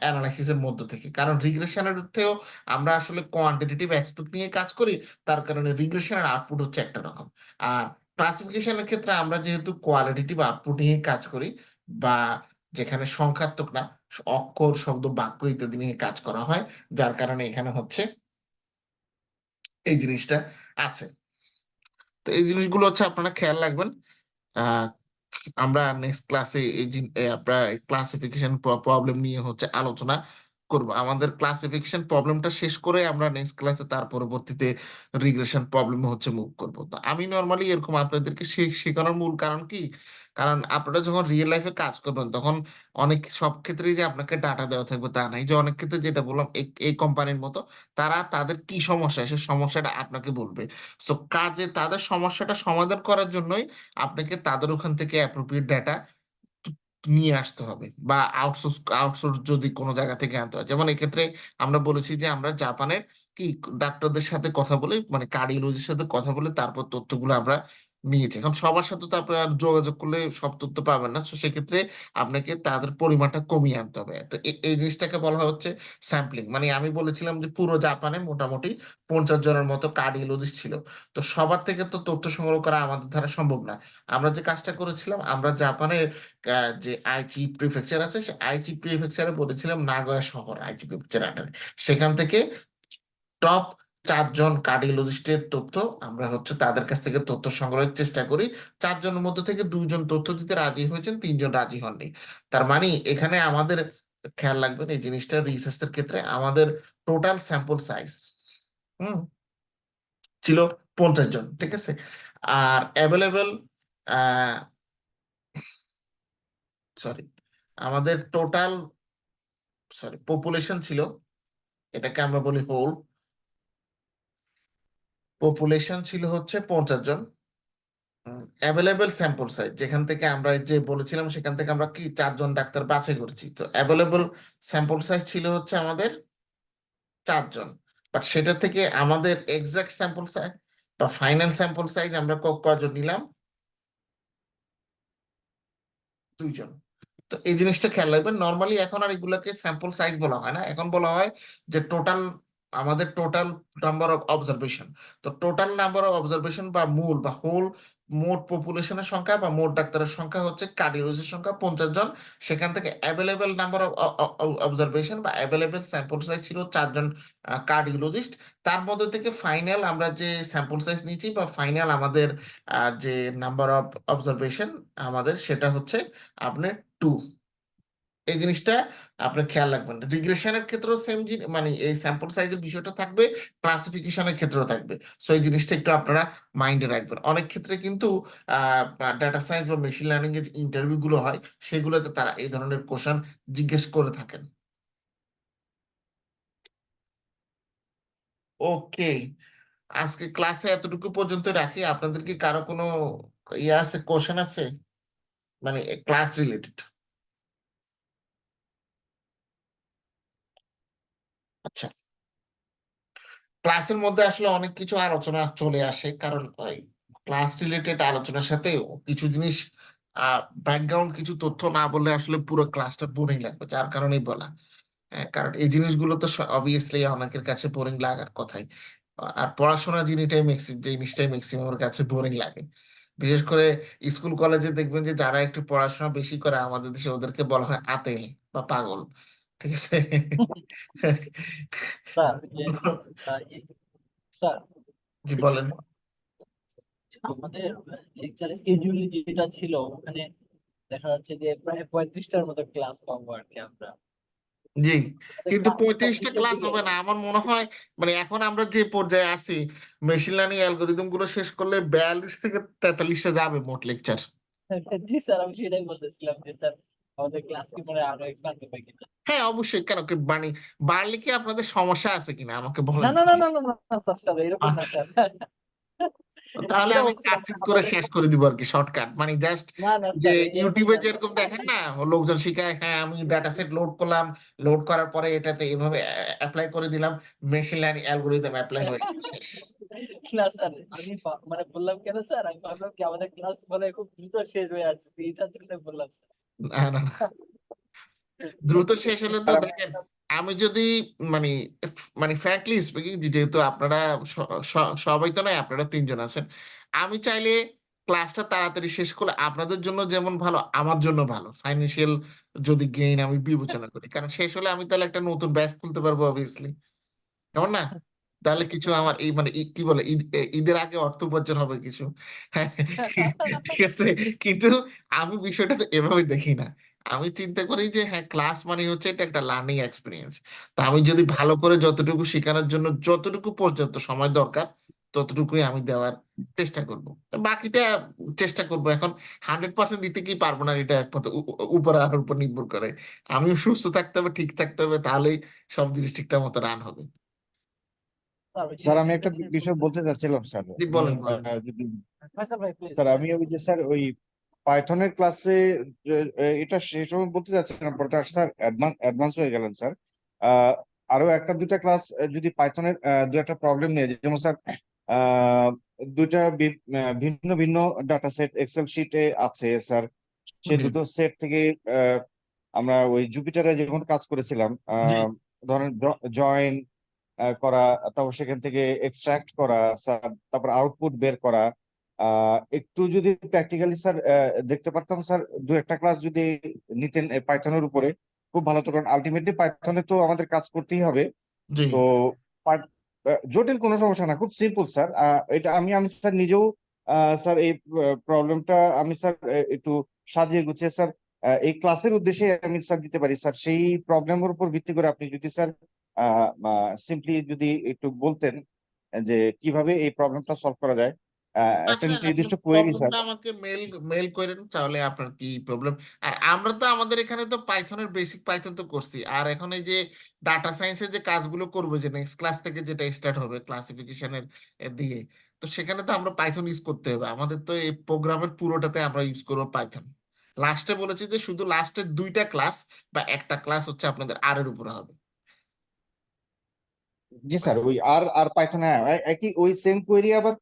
অ্যানালাইসিসের মধ্য থেকে, কারণ রিগ্রেশনের থেকেও আমরা আসলে কোয়ান্টিটেটিভ অ্যাসপেক্ট নিয়ে কাজ করি, তার কারণে রিগ্রেশনের আউটপুট হচ্ছে একটা রকম। আর ক্লাসিফিকেশনের ক্ষেত্রে আমরা যেহেতু কোয়ালিটেটিভ আউটপুট নিয়ে কাজ করি, বা যেখানে সংখ্যাত্মক না, অক্ষর শব্দ বাক্য ইত্যাদি নিয়ে কাজ করা হয়, যার কারণে এখানে হচ্ছে এই জিনিসটা আছে। তো এই জিনিসগুলো হচ্ছে আপনারা খেয়াল রাখবেন। আহ আমরা নেক্সট ক্লাসে আপনার ক্লাসিফিকেশন প্রবলেম নিয়ে হচ্ছে আলোচনা করব। আমাদের ক্লাসিফিকেশন প্রবলেমটা শেষ করে আমরা নেক্সট ক্লাসে তার পরবর্তীতে রিগ্রেশন প্রবলেম হচ্ছে মুভ করব। তো আমি নর্মালি এরকম আপনাদেরকে শেখানোর মূল কারণ কি, কারণ আপনারা যখন রিয়েল লাইফে কাজ করবেন তখন অনেক সব ক্ষেত্রেই যে আপনাকে ডাটা দেওয়া থাকবে তা নাই, যে অনেক ক্ষেত্রে যেটা বললাম এই কোম্পানির মতো তারা তাদের কি সমস্যা সে সমস্যাটা আপনাকে বলবে। সো কাজে তাদের সমস্যাটা সমাধান করার জন্যই আপনাকে তাদের ওখান থেকে অ্যাপ্রোপ্রিয়েট ডাটা নিয়ে আসতে হবে, বা আউটসোর্স যদি কোনো জায়গা থেকে আনতে হয়। যেমন এক্ষেত্রে আমরা বলেছি যে আমরা জাপানের কি ডাক্তারদের সাথে কথা বলে, মানে কার্ডিওলজির সাথে কথা বলে তারপর তথ্যগুলো আমরা নিয়েছি। এখন সবার সাথে তো আপনার যোগাযোগ করলে সব তথ্য পাবেন না, তো সেক্ষেত্রে আপনাকে তাদের পরিমাণটা কমিয়ে আনতে হবে। তো এই জিনিসটাকে বলা হয় হচ্ছে স্যাম্পলিং। মানে আমি বলেছিলাম যে পুরো জাপানে মোটামুটি 50 জনের মতো কার্ডিওলজিস্ট ছিল, তো সবার থেকে তো তথ্য সংগ্রহ করা আমাদের দ্বারা সম্ভব না। আমরা যে কাজটা করেছিলাম, আমরা জাপানের যে আইচি প্রিফেকচার আছে, সে আইচি প্রিফেকচারে বলেছিলাম নাগোয়া শহর আইচি প্রিফেকচার আন্ডারে, সেখান থেকে টপ 4 জন কার্ডিওলজিস্টের তথ্য আমরা হচ্ছে তাদের কাছ থেকে তথ্য সংগ্রহের চেষ্টা করি। 4 জনের মধ্যে থেকে 2 জন তথ্য দিতে রাজি হয়েছেন, 3 জন রাজি হননি। তার মানে এখানে আমাদের খেয়াল রাখবেন এই জিনিসটা, রিসার্চের ক্ষেত্রে আমাদের টোটাল স্যাম্পল সাইজ ছিল 50 জন, ঠিক আছে। আর অ্যাভেলেবেল সরি আমাদের টোটাল পপুলেশন ছিল, এটাকে আমরা বলি হোল পপুলেশন ছিল হচ্ছে 50 জন। অ্যাভেলেবেল স্যাম্পল সাইজ যেখান থেকে আমরা এই যে বলেছিলাম সেখান থেকে আমরা কি 4 জন ডাক্তার বাছাই করছি, তো অ্যাভেলেবল স্যাম্পল সাইজ ছিল হচ্ছে আমাদের 4 জন। বাট সেটা থেকে আমাদের এক্সাক্ট স্যাম্পল সাইজ বা ফাইনাল স্যাম্পল সাইজ আমরা কজন নিলাম, 2 জন। তো এই জিনিসটা খেয়াল রাখবেন, নর্মালি এখন আর এগুলাকে স্যাম্পল সাইজ বলা হয় না, এখন বলা হয় যে টোটাল আমাদের টোটাল নাম্বার অফ অবজারভেশন। তো টোটাল নাম্বার অফ অবজারভেশন বা মূল বা হোল মোট পপুলেশনের সংখ্যা বা মোট ডাক্তারের সংখ্যা হচ্ছে কার্ডিওলজিস্টের সংখ্যা 50 জন। সেখান থেকে অ্যাভেলেবেল নাম্বার অফ অবজারভেশন বা অ্যাভেলেবেল স্যাম্পল সাইজ ছিল 4 জন কার্ডিওলজিস্ট। তার মধ্যে থেকে ফাইনাল আমরা যে স্যাম্পল সাইজ নিয়েছি বা ফাইনাল আমাদের যে নাম্বার অফ অবজারভেশন আমাদের সেটা হচ্ছে আপনার 2। এই জিনিসটা আপনি খেয়াল রাখবেন। রিগ্রেশনের ক্ষেত্রেও সেম মানে এই স্যাম্পল সাইজের বিষয়টা থাকবে, ক্লাসিফিকেশনের ক্ষেত্রেও থাকবে। সো এই জিনিসটা একটু আপনারা মাইন্ডে রাখবেন। অনেক ক্ষেত্রে কিন্তু ডাটা সায়েন্স বা মেশিন লার্নিং এর যে ইন্টারভিউ গুলো হয় সেগুলোতে তারা এই ধরনের কোশ্চেন জিজ্ঞেস করে থাকেন। ওকে, আজকে ক্লাসে এতটুকু পর্যন্ত রাখি। আপনাদের কি কারো কোনো ইয়ে আছে, কোশ্চেন আছে, মানে ক্লাস রিলেটেড? আচ্ছা, ক্লাসের মধ্যে আসলে অনেক কিছু আলোচনা চলে আসে, কারণ ওই ক্লাস রিলেটেড আলোচনার সাথে কিছু জিনিস ব্যাকগ্রাউন্ড কিছু তথ্য না বললে আসলে পুরো ক্লাসটা বোরিং লাগবে, যার কারণেই বলা। কারণ এই জিনিসগুলো তো অবভিয়াসলি অনেকের কাছে বোরিং লাগার কথাই। আর পড়াশোনা জিনিসটাই ম্যাক্সিমামের কাছে বোরিং লাগে। বিশেষ করে স্কুল কলেজে দেখবেন যে যারা একটু পড়াশোনা বেশি করে আমাদের দেশে ওদেরকে বলা হয় আতেল বা পাগল। ঠিক আছে। স্যার স্যার, জি বলেন। আমাদের লেকচার স্কেডিউল যেটা ছিল ওখানে দেখা যাচ্ছে যে প্রায় 35টার মতো ক্লাস পাবো আর কি আমরা। জি, আমাদের কিন্তু ক্লাস স্যার 35টা শেষের ক্লাস দিকে। হবে না আমার মনে হয়। মানে এখন আমরা যে পর্যায়ে আছি, মেশিন লার্নিং অ্যালগোরিদম গুলো শেষ করলে 42 থেকে 43টা যাবে মোট লেকচার। জি স্যার, আমি সেটাই বলতেছিলাম যে স্যার আমাদের ক্লাস কি পরে আরো এক্সপ্যান্ড হবে কিনা। হ্যাঁ অবশ্যই, কেন কি মানে বাড়লে কি আপনাদের সমস্যা আছে কিনা আমাকে না বলেন না তো। না না না না স্যার, স্যার এরকম না আচ্ছা, স্যার। তাহলে যেটা আমি বলছিলাম কাটছিট করে আমাদের, শেষ করে দিব আর কি, শর্টকাট মানে জাস্ট না না যে স্যার এরকম ইউটিউবে না স্যার। যেরকম দেখেন না, লোকজন শিখায়, হ্যাঁ আমি ডাটা সেট লোড করলাম, লোড করার পরে এটাতে এভাবে অ্যাপ্লাই করে দিলাম, মেশিন লার্নিং অ্যালগোরিদম অ্যাপ্লাই হয়ে গেল, শেষ। না স্যার, আমি মানে বললাম কেন স্যার, আমি ভাবলাম কি আমাদের ক্লাস বলে খুব দ্রুত শেষ হয়ে যাচ্ছে, এইটার জন্য বললাম না না না, দ্রুত শেষ হলে তো স্যার দেখেন, আমি যদি মানে মানে ফ্র্যাঙ্কলি স্পিকিং, যেহেতু আপনারা সবাই তো নয়, আপনারা 3 জন আছেন, আমি চাইলে ক্লাসটা তাড়াতাড়ি শেষ করলে আপনাদের জন্য যেমন ভালো আমার জন্য ভালো, ফাইন্যান্সিয়াল যদি গেইন আমি বিবেচনা করি, কারণ শেষ হলে আমি তাহলে একটা নতুন ব্যাচ খুলতে পারবো অবভিয়াসলি, কেমন না? তাহলে কিছু আমার এই মানে কি বলে ঈদের আগে অর্থ উপার্জন হবে কিছু। হ্যাঁ, ঠিক আছে। কিন্তু আমি বিষয়টা তো এভাবে দেখি না। আমি চিন্তা করি যে হ্যাঁ, ক্লাস মানে হচ্ছে এটা একটা লার্নিং এক্সপিরিয়েন্স। তো আমি যদি ভালো করে যতটুকু শেখানোর জন্য যতটুকু পর্যন্ত সময় দরকার ততটুকুই আমি দেওয়ার চেষ্টা করব। বাকিটা চেষ্টা করব। এখন 100% দিতে কি পারবো না, এটা একমাত্র উপর আলোর উপর নির্ভর করে। আমিও সুস্থ থাকতে হবে, ঠিক থাকতে হবে, তাহলেই সব জিনিস ঠিকঠাক মতো রান হবে। স্যার ওই যে স্যার আমি একটা একটা জিনিস বিষয় বলতে, বলতে চাচ্ছিলাম স্যার, জি আমি বলেন বলেন। যদি ফয়সাল ভাই প্লিজ স্যার বলেন। আমি ওই যে স্যার ওই পাইথনের ক্লাসে এটা সেই সময় বলতে চাচ্ছিলাম, পরে তো আসলে স্যার অ্যাডভান্স হয়ে গেলেন স্যার। আহ, আরো একটা দুটা ক্লাস যদি পাইথনের দু একটা প্রবলেম নিয়ে, যেমন স্যার আহ, দুইটা ভিন্ন ভিন্ন ডাটা সেট এক্সেল শিটে আছে স্যার। সে জি দুটো সেট থেকে আমরা ওই জুপিটারে যখন কাজ করেছিলাম, জি ধরেন জয়েন করা, তারপর সেখান থেকে এক্সট্রাক্ট করা স্যার, তারপর আউটপুট বের করা। একটু যদি প্র্যাকটিক্যালি স্যার দেখতে পারতাম স্যার, দু একটা ক্লাস যদি নিতেন পাইথনের উপরে খুব ভালো হতো, কারণ আলটিমেটলি পাইথনে তো আমাদের কাজ করতেই হবে। জি তো জটিল কোনো সমস্যা না, খুব সিম্পল স্যার। এটা আমি আমি স্যার নিজেও স্যার এই প্রবলেমটা আমি স্যার একটু সাজিয়ে গুছিয়ে স্যার এই ক্লাসের উদ্দেশ্যে আমি স্যার দিতে পারি স্যার। সেই প্রবলেমের উপর ভিত্তি করে আপনি যদি স্যার সিম্পলি যদি একটু বলতেন যে কিভাবে এই প্রবলেমটা সলভ করা যায়, একটা আচ্ছা, আপনার নির্দিষ্ট কোয়েরি স্যার। প্রবলেমটা আমাকে মেল মেল করেন তাহলে, আপনার কি প্রবলেম। আর আমরা তো আমাদের এখানে তো পাইথনের বেসিক পাইথন তো করছি, আর এখন এই যে ডাটা সায়েন্সের যে কাজগুলো করবো, যে নেক্সট ক্লাস থেকে যেটা স্টার্ট হবে ক্লাসিফিকেশনের দিয়ে, তো সেখানে তো আমরা পাইথন ইউজ করতে হবে। আমাদের তো এই প্রোগ্রামের পুরোটাতে আমরা ইউজ করবো পাইথন। লাস্টে বলেছি যে শুধু লাস্টের 2টা ক্লাস বা একটা ক্লাস হচ্ছে আপনাদের আর এর উপরে হবে। জি স্যার, ওই আর আর পাইথন, হ্যাঁ একই ওই সেম কোয়েরি আবার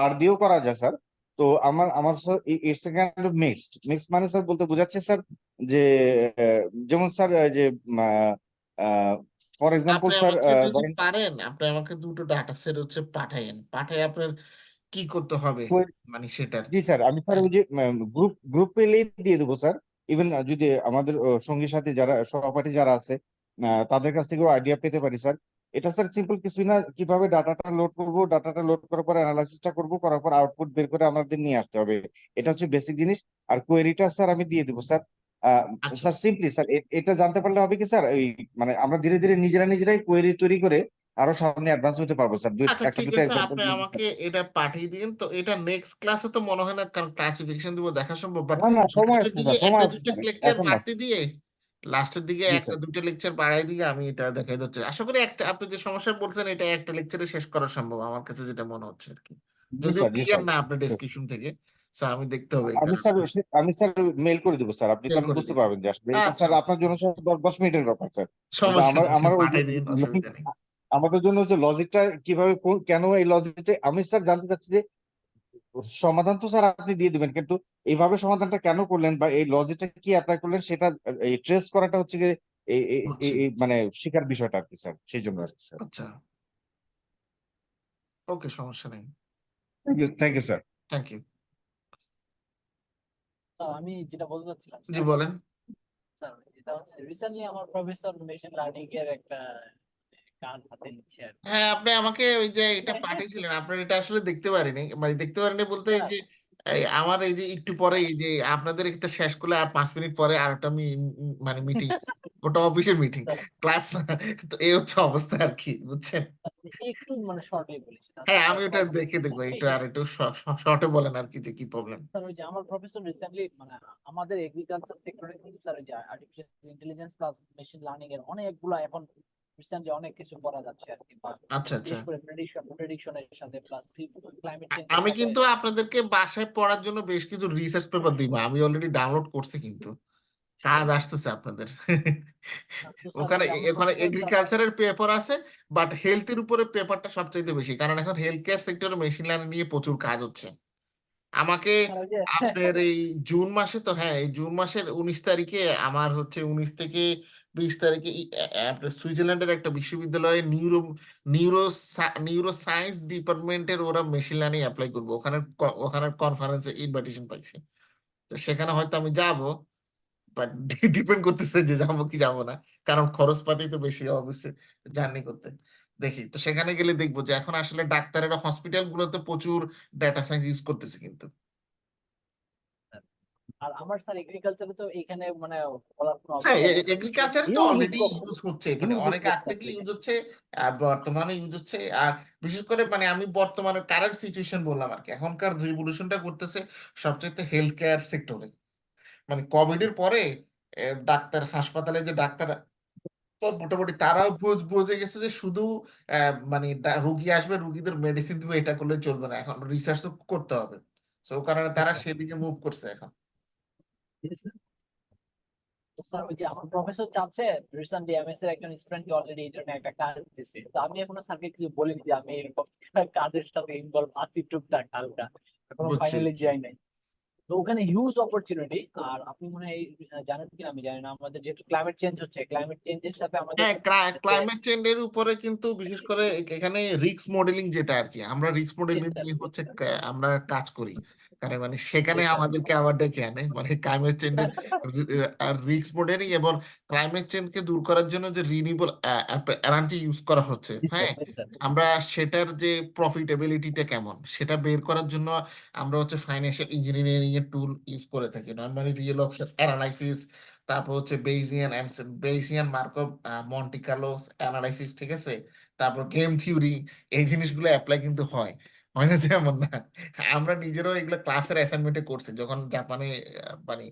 আর দিয়েও করা যায় স্যার। তো আমার আমার sir it's kind of mixed mix, মানে স্যার বলতে বোঝাচ্ছে স্যার যে যেমন স্যার যে ফর এক্সাম্পল আপনি স্যার আমাকে যদি ধরেন পারেন আপনি আমাকে দুটো ডাটা সেট হচ্ছে পাঠাইন, পাঠাই আপনার কি করতে হবে মানে সেটার। জি স্যার, আমি স্যার ওই যে গ্রুপ পেলেই দিয়ে দেবো স্যার। ইভেন যদি আমাদের সঙ্গী সাথী যারা সহপাঠী যারা আছে তাদের কাছ থেকেও আইডিয়া পেতে পারি স্যার। এটা স্যার সিম্পল কিছুই না, কিভাবে ডাটাটা লোড করব, ডাটাটা লোড করার পর অ্যানালাইসিসটা করবো, করার পর আউটপুট বের করে আমাদের নিয়ে আসতে হবে। এটা হচ্ছে বেসিক জিনিস। আর কোয়েরিটা স্যার আমি দিয়ে দেবো স্যার। আচ্ছা স্যার সিম্পলি স্যার এটা জানতে পারলে হবে কি স্যার, এই মানে আমরা ধীরে ধীরে নিজেরাই কোয়েরি তৈরি করে আরো সামনে অ্যাডভান্স হতে পারবো স্যার। আচ্ছা একটা ঠিক দুটো আছে, এক্সাম্পল আপনি দিয়ে দিই আমাকে স্যার। এটা পাঠিয়ে দিন। তো এটা নেক্সট ক্লাসে তো মনে হয় না, কারণ ক্লাসিফিকেশন দিব দেখা সম্ভব, বাট না না, সময় লাস্টের আছে দিকে স্যার, সময় একটা আছে দুইটা স্যার, লেকচার এখন না। বাড়তে দিয়ে, লাস্টের দিকে জি একটা স্যার। দুইটা লেকচার বাড়াই দিয়ে আমি এটা দেখাই দিচ্ছি। আশা করি একটা, আপনি যে সমস্যা বলছেন এটা একটা লেকচারে শেষ করা সম্ভব আমার কাছে যেটা মনে হচ্ছে আর কি, জি যদিও স্যার। জি ক্লিয়ার স্যার। না আপনার ডেসক্রিপশন থেকে। So আমি দেখতে হবে এই আমি কারণে স্যার আমি স্যার মেল করে দেবো স্যার, আপনি মেল তখন করে বুঝতে দিন। পারবেন যে আসলে এটা আচ্ছা স্যার আপনার জন্য স্যার 10 মিনিটের ব্যাপার স্যার। কিন্তু সমস্যা আমার নেই, আমার ওই যে পাঠাই দিন, অসুবিধা নেই। আমাদের জন্য হচ্ছে লজিকটা কিভাবে কেন এই লজিকটা আমি স্যার জানতে চাচ্ছি যে সমাধান তো স্যার আপনি দিয়ে দিবেন, কিন্তু এইভাবে সমাধানটা কেন করলেন বা এই লজিকটা কি অ্যাপ্লাই করলেন সেটা এই ট্রেস করাটা হচ্ছে গিয়ে বুঝছি। মানে শিখার বিষয়টা আর কি স্যার, সেই জন্য আর কি স্যার। আচ্ছা ওকে, সমস্যা নেই। Thank you sir. Thank you. তো আমি যেটা বলতে চাচ্ছিলাম জি স্যার, বলেন। স্যার যেটা হচ্ছে রিসেন্টলি আমার প্রফেসর মেশিন লার্নিং এর একটা কাজ হাতে নিচ্ছে আর কি। হ্যাঁ আপনি আমাকে ওই যে এটা পাঠিয়েছিলেন, আপনার এটা আসলে দেখতে পারিনি, মানে দেখতে পারিনি বলতে এই স্যার, যে আমার এই যে একটু পরে এই যে আপনাদের এটা শেষ করলে আর 5 মিনিট পরে আর একটা মানে মিটিং আছে, ওটা অফিসের মিটিং, স্যার, ক্লাস না। তো এই হচ্ছে অবস্থা আর কি, বুঝছেন। একটু মানে শর্টলি বলি সেটা হচ্ছে হ্যাঁ আমি আমার ওটা প্রবলেম দেখে দেখবো, হচ্ছে একটু যে আর একটু শর্টে বলেন আর কি, যে কি প্রবলেম। স্যার ওই যে আমার প্রফেসর রিসেন্টলি মানে আমাদের এগ্রিকালচার সেক্টরে কিন্তু স্যার ওই যে artificial intelligence plus machine learning এর অনেকগুলো এখন রিসেন্টলি অনেক কিছু করা যাচ্ছে আর কি, বা আচ্ছা আচ্ছা। বিশেষ করে প্রেডিকশনের সাথে প্লাস ক্লাইমেট চেঞ্জের আমি সাথে। কিন্তু আপনাদেরকে বাসায় পড়ার জন্য বেশ কিছু রিসার্চ পেপার দিব, আমি অলরেডি ডাউনলোড করছি কিন্তু, কাজ আসতেছে আপনাদের। তো স্যার ওই ওখানে যে আমার ওখানে প্রফেসর স্যার, এগ্রিকালচারের পেপার আছে, বাট হেলথের উপরে পেপারটা সবচাইতে বেশি, কারণ এখন হেলথ কেয়ার সেক্টরে মেশিন লার্নিং নিয়ে প্রচুর কাজ হচ্ছে। আমাকে স্যার ওই যে আপনার এই জুন মাসে, তো হ্যাঁ এই জুন মাসের 19 তারিখে আমার হচ্ছে 19 থেকে 20 তারিখে আপনার সুইজারল্যান্ডের একটা বিশ্ববিদ্যালয়ে নিউরো নিউরো সায়েন্স ডিপার্টমেন্টের ওরা মেশিন লার্নিং অ্যাপ্লাই করবো, ওখানে কনফারেন্সে ইনভাইটেশন পাইছে। তো সেখানে হয়তো আমি যাব, বাট ডিপেন্ড করতেছে যে যাবো কি যাবো না, কারণ খরচপাতি তো বেশি অবশ্যই জার্নি করতে। দেখি তো সেখানে গেলে দেখবো যে এখন আসলে ডাক্তারেরা হসপিটাল গুলোতে প্রচুর ডেটা সায়েন্স ইউজ করতেছে কিন্তু। আর আমার স্যার এগ্রিকালচারে তো এখানে মানে বলার কোনো হ্যাঁ অবস্থায় নাই, এগ্রিকালচার তো হিউজ অলরেডি স্কোপ, ইউজ হচ্ছে, মানে হিউজ অনেক স্কোপ আগ স্যার থেকে ইউজ এখানে। হচ্ছে, আর বর্তমানে ইউজ হচ্ছে। আর বিশেষ করে মানে আমি বর্তমানে কারেন্ট সিচুয়েশন বললাম আর কি, এখনকার রিভলিউশনটা করতেছে সবচেয়ে হেলথ কেয়ার সেক্টরে। মানে কোভিড এর পরে ডাক্তার হাসপাতালে যে ডাক্তার, তো মোটামুটি তারাও বুঝে গেছে যে শুধু মানে রুগী আসবে, রুগীদের মেডিসিন দিবে, এটা করলে চলবে না, এখন রিসার্চ করতে হবে। তো ও কারণে জি তারা স্যার, সেদিকে মুভ করছে এখন। জি স্যার। তো স্যার ওই যে আমার প্রফেসর চাচ্ছে রিসেন্টলি এমএস এর একজন স্টুডেন্টকে অলরেডি এই জন্য একটা কাজ দিছে, তো আমি এখনো স্যারকে কিছু বলিনি যে আমি এরকম কাজের সাথে ইনভলভ আছি টুকটাক হালকা, এখনো বুঝছি ফাইনালি বুঝছি। যাই নাই। তো ওখানে হিউজ অপরচুনিটি। আর আপনি মনে হয় জানেন কিনা আমি জানি না, আমাদের যেহেতু ক্লাইমেট চেঞ্জ হচ্ছে, ক্লাইমেট চেঞ্জের সাথে আমাদের হ্যাঁ যে ক্লাইমেট চেঞ্জের উপরে কিন্তু বিশেষ করে এখানে রিস্ক মডেলিং যেটা আর কি, আমরা রিস্ক মডেলিং নিয়ে হচ্ছে আমরা কাজ করি, কারণ মানে সেখানে আমাদেরকে আবার ডেকে আনে, মানে ক্লাইমেট চেঞ্জের রিস্ক মডেলিং এবং ক্লাইমেট চেঞ্জকে দূর করার জন্য যে রিনিউয়েবল এনার্জি ইউজ করা হচ্ছে, হ্যাঁ আমরা সেটার যে প্রফিটেবিলিটিটা কেমন সেটা বের করার জন্য আমরা হচ্ছে ফাইন্যান্সিয়াল ইঞ্জিনিয়ারিং এর টুল ইউজ করে থাকি, নর্মালি রিয়েল অপশন অ্যানালাইসিস, তারপর হচ্ছে বেইজিয়ান মার্কভ মন্টি কার্লো অ্যানালাইসিস, ঠিক আছে, তারপর গেম থিওরি, এই জিনিসগুলো অ্যাপ্লাই কিন্তু হয়, হয় না যে এমন না। আমরা নিজেরাও এগুলো ক্লাসের অ্যাসাইনমেন্টে করছি যখন জাপানে মানে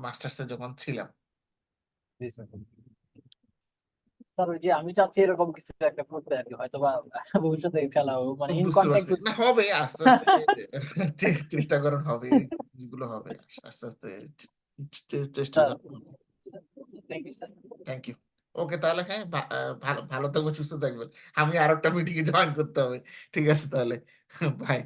মাস্টার্সে যখন ছিলাম। স্যার ওই যে আমি চাচ্ছি এরকম কিছু একটা করতে আর কি, হয়তো বা ভবিষ্যতে খেলা মানে ইন বুঝতে কন্ট্যাক্ট পারছি, উইথ। না হবে আস্তে আস্তে, চেষ্টা করেন হবে, এই জিনিসগুলো হবে আস্তে আস্তে, চেষ্টা স্যার করেন হবে। Thank you sir. Thank you. Okay তাহলে হ্যাঁ ভালো ভালো থাকবেন, সুস্থ থাকবেন, আমি আর একটা মিটিং এ জয়েন করতে হবে। ঠিক আছে তাহলে, বাই।